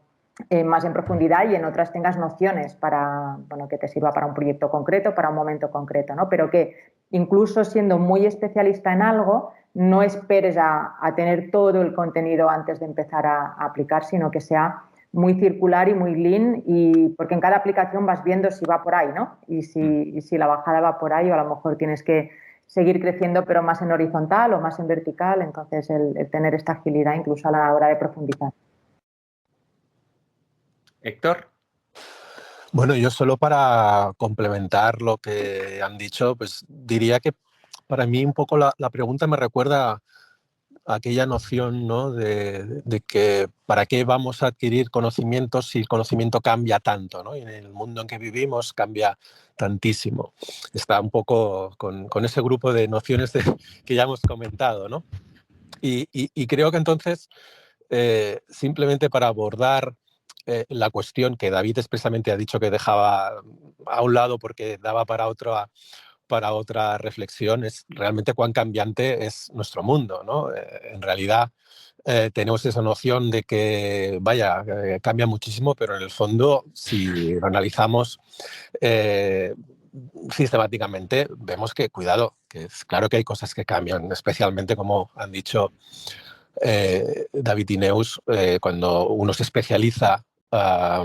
más en profundidad y en otras tengas nociones para, bueno, que te sirva para un proyecto concreto, para un momento concreto, ¿no? Pero que incluso siendo muy especialista en algo, no esperes a tener todo el contenido antes de empezar a aplicar, sino que sea muy circular y muy lean, y porque en cada aplicación vas viendo si va por ahí, ¿no? Y si la bajada va por ahí, o a lo mejor tienes que seguir creciendo, pero más en horizontal o más en vertical. Entonces, el tener esta agilidad incluso a la hora de profundizar. Héctor. Bueno, yo solo para complementar lo que han dicho, pues diría que para mí un poco la pregunta me recuerda a aquella noción, ¿no? de que para qué vamos a adquirir conocimientos si el conocimiento cambia tanto, ¿no? Y en el mundo en que vivimos cambia tantísimo. Está un poco con ese grupo de nociones que ya hemos comentado, ¿no? Y creo que entonces, simplemente para abordar la cuestión que David expresamente ha dicho que dejaba a un lado porque daba para otra reflexión, es realmente cuán cambiante es nuestro mundo, ¿no? En realidad tenemos esa noción de que, vaya, cambia muchísimo, pero en el fondo, si lo analizamos sistemáticamente, vemos que, cuidado, que es claro que hay cosas que cambian, especialmente como han dicho David y Neus, cuando uno se especializa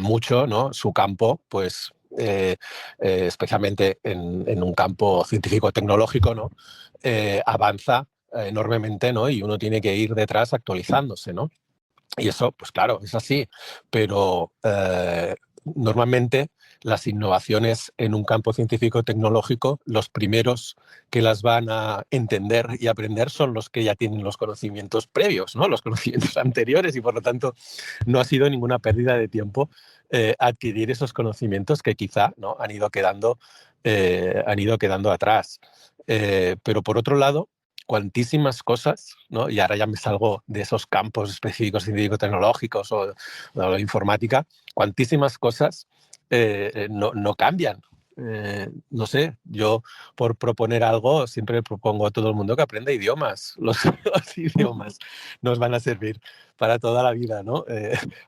mucho, ¿no? Su campo, pues especialmente en un campo científico-tecnológico, ¿no? Avanza enormemente, ¿no? Y uno tiene que ir detrás actualizándose, ¿no? Y eso, pues claro, es así, pero normalmente las innovaciones en un campo científico-tecnológico, los primeros que las van a entender y aprender son los que ya tienen los conocimientos previos, ¿no? Los conocimientos anteriores, y por lo tanto no ha sido ninguna pérdida de tiempo adquirir esos conocimientos que quizá, ¿no? han ido quedando atrás. Pero por otro lado, cuantísimas cosas, ¿no? Y ahora ya me salgo de esos campos específicos científico-tecnológicos o la informática, cuantísimas cosas no cambian. No sé, yo por proponer algo siempre propongo a todo el mundo que aprenda idiomas. Los idiomas nos van a servir para toda la vida, ¿no?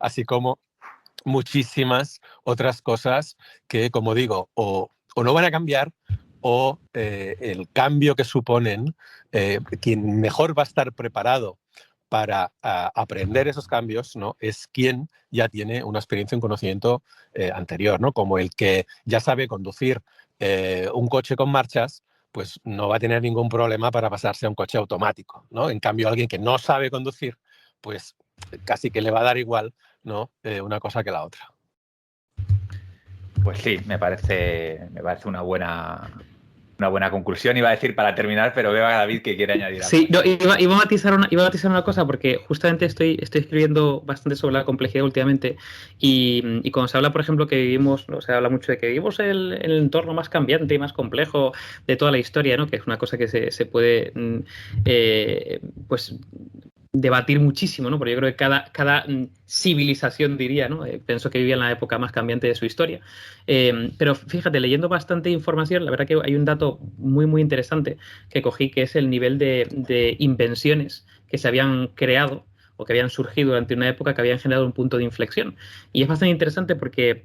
Así como muchísimas otras cosas que, como digo, o no van a cambiar, o el cambio que suponen, quien mejor va a estar preparado para aprender esos cambios, ¿no? es quien ya tiene una experiencia, un conocimiento anterior, ¿no? Como el que ya sabe conducir un coche con marchas, pues no va a tener ningún problema para pasarse a un coche automático, ¿no? En cambio, alguien que no sabe conducir, pues casi que le va a dar igual, ¿no? Una cosa que la otra. Pues sí, me parece una buena conclusión. Iba a decir para terminar, pero veo a David que quiere añadir algo. Sí, no, iba a matizar una cosa, porque justamente estoy escribiendo bastante sobre la complejidad últimamente, y cuando se habla, por ejemplo, que vivimos, ¿no? Se habla mucho de que vivimos en el entorno más cambiante y más complejo de toda la historia, ¿no? Que es una cosa que se puede pues debatir muchísimo, ¿no? Porque yo creo que cada civilización, diría, ¿no? Pienso que vivía en la época más cambiante de su historia. Pero fíjate, leyendo bastante información, la verdad que hay un dato muy, muy interesante que cogí, que es el nivel de invenciones que se habían creado o que habían surgido durante una época que habían generado un punto de inflexión. Y es bastante interesante porque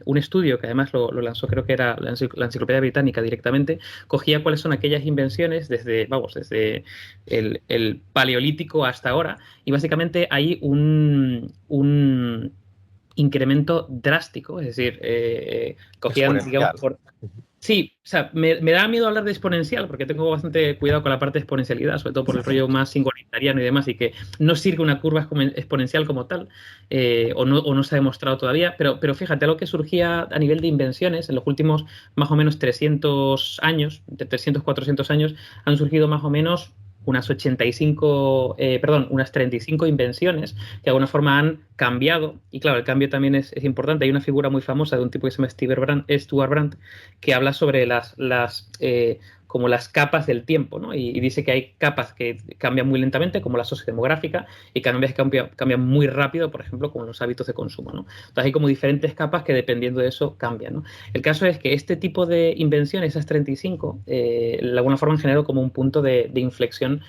un estudio, que además lo lanzó, creo que era la Enciclopedia Británica directamente, cogía cuáles son aquellas invenciones desde el Paleolítico hasta ahora, y básicamente hay un incremento drástico, es decir, cogían, digamos, Sí, o sea, me da miedo hablar de exponencial porque tengo bastante cuidado con la parte de exponencialidad, sobre todo por el rollo más singularitariano y demás, y que no sirve una curva exponencial como tal, o no se ha demostrado todavía, pero fíjate, algo que surgía a nivel de invenciones en los últimos más o menos 300 años, de 300, 400 años, han surgido más o menos unas 35 invenciones que de alguna forma han cambiado, y claro, el cambio también es importante. Hay una figura muy famosa de un tipo que se llama Stuart Brandt, que habla sobre como las capas del tiempo, ¿no? Y dice que hay capas que cambian muy lentamente, como la sociodemográfica, y cambias que cambian muy rápido, por ejemplo, como los hábitos de consumo, ¿no? Entonces hay como diferentes capas que dependiendo de eso cambian, ¿no? El caso es que este tipo de invenciones, esas 35, de alguna forma han generado como un punto de inflexión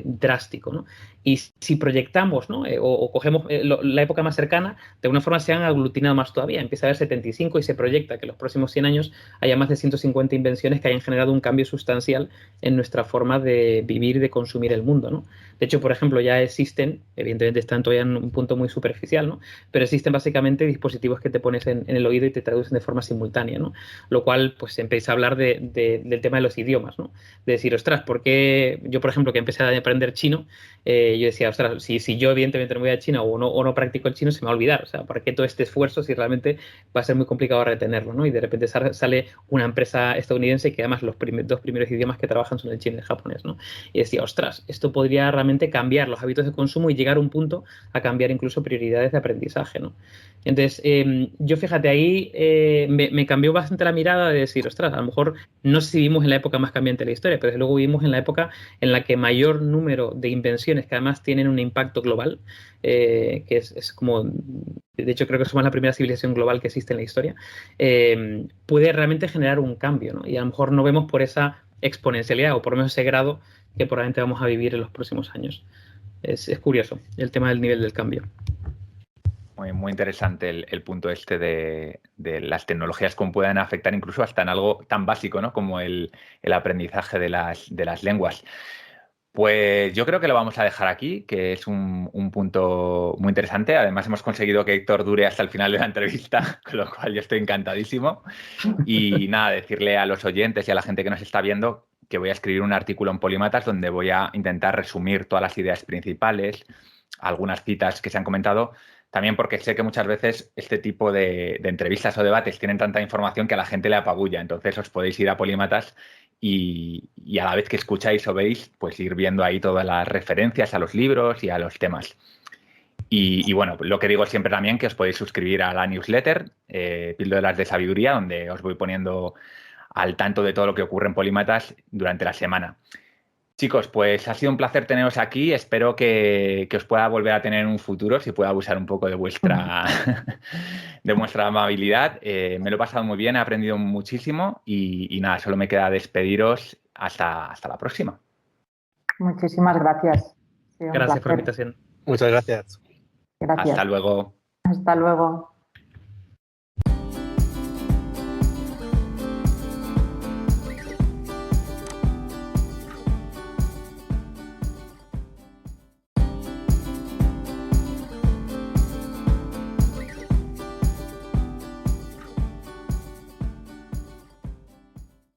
drástico, ¿no? Y si proyectamos, ¿no? o cogemos la época más cercana, de alguna forma se han aglutinado más todavía. Empieza a haber 75 y se proyecta que en los próximos 100 años haya más de 150 invenciones que hayan generado un cambio sustancial en nuestra forma de vivir y de consumir el mundo, ¿no? De hecho, por ejemplo, ya existen, evidentemente están todavía en un punto muy superficial, ¿no? Pero existen básicamente dispositivos que te pones en el oído y te traducen de forma simultánea, ¿no? Lo cual, pues, empieza a hablar del tema de los idiomas, ¿no? De decir, ostras, ¿por qué yo, por ejemplo, que empecé a aprender chino, yo decía, ostras, si yo evidentemente no voy a China o no practico el chino, se me va a olvidar. O sea, ¿para qué todo este esfuerzo si realmente va a ser muy complicado retenerlo, ¿no? Y de repente sale una empresa estadounidense que además los dos primeros idiomas que trabajan son el chino y el japonés, ¿no? Y decía, ostras, esto podría realmente cambiar los hábitos de consumo y llegar a un punto a cambiar incluso prioridades de aprendizaje, ¿no? Entonces, yo fíjate, ahí me cambió bastante la mirada de decir, ostras, a lo mejor no sé si vivimos en la época más cambiante de la historia, pero desde luego vivimos en la época en la que mayor número de invenciones que además tienen un impacto global, que es como, de hecho creo que somos la primera civilización global que existe en la historia, puede realmente generar un cambio, ¿no? Y a lo mejor no vemos por esa exponencialidad o por lo menos ese grado que probablemente vamos a vivir en los próximos años. Es curioso el tema del nivel del cambio. Muy, muy interesante el punto este de las tecnologías, cómo pueden afectar incluso hasta en algo tan básico, ¿no? Como el aprendizaje de las lenguas. Pues yo creo que lo vamos a dejar aquí, que es un punto muy interesante. Además, hemos conseguido que Héctor dure hasta el final de la entrevista, con lo cual yo estoy encantadísimo. Y nada, decirle a los oyentes y a la gente que nos está viendo que voy a escribir un artículo en Polímatas donde voy a intentar resumir todas las ideas principales, algunas citas que se han comentado, también porque sé que muchas veces este tipo de entrevistas o debates tienen tanta información que a la gente le apabulla. Entonces os podéis ir a Polímatas y a la vez que escucháis o veis, pues ir viendo ahí todas las referencias a los libros y a los temas. Y bueno, lo que digo siempre también, que os podéis suscribir a la newsletter, Píldoras de Sabiduría, donde os voy poniendo al tanto de todo lo que ocurre en Polímatas durante la semana. Chicos, pues ha sido un placer teneros aquí. Espero que os pueda volver a tener en un futuro, si puedo abusar un poco de vuestra amabilidad. Me lo he pasado muy bien, he aprendido muchísimo y nada, solo me queda despediros hasta la próxima. Muchísimas gracias. Sí, Gracias por la invitación. Muchas gracias. Gracias. Hasta luego. Hasta luego.